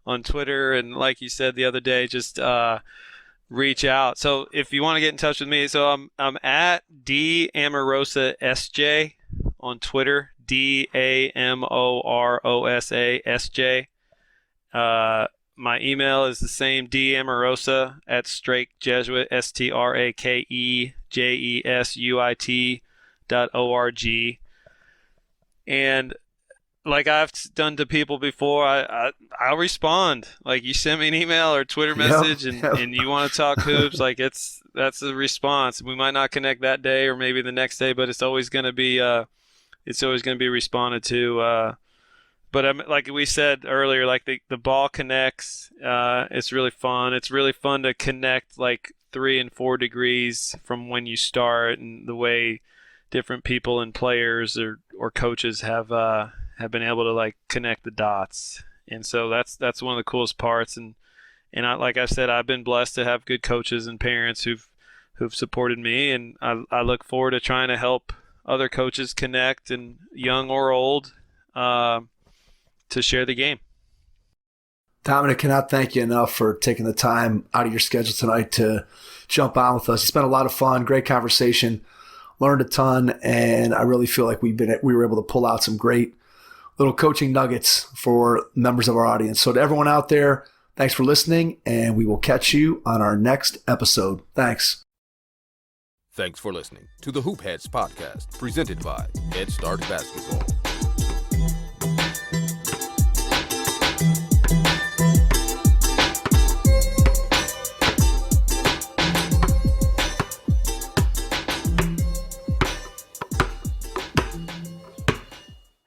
on Twitter, and like you said the other day, just reach out. So if you want to get in touch with me, so I'm at D Amorosa SJ on Twitter, DAMOROSA SJ. My email is the same, damorosa at Strake Jesuit, StrakeJesuit.org. And like I've done to people before, I'll respond. Like you send me an email or Twitter message and you want to talk hoops, like that's a response. We might not connect that day or maybe the next day, but it's always going to be responded to. But like we said earlier, like the ball connects. It's really fun. It's really fun to connect like 3 and 4 degrees from when you start, and the way different people and players or coaches have been able to like connect the dots. And so that's one of the coolest parts. And like I said, I've been blessed to have good coaches and parents who've supported me, and I look forward to trying to help other coaches connect, and young or old, to share the game. Dominic, cannot thank you enough for taking the time out of your schedule tonight to jump on with us. It's been a lot of fun, great conversation, learned a ton, and I really feel like we were able to pull out some great little coaching nuggets for members of our audience. So to everyone out there, thanks for listening, and we will catch you on our next episode. Thanks. Thanks for listening to the Hoop Heads podcast, presented by Head Start Basketball.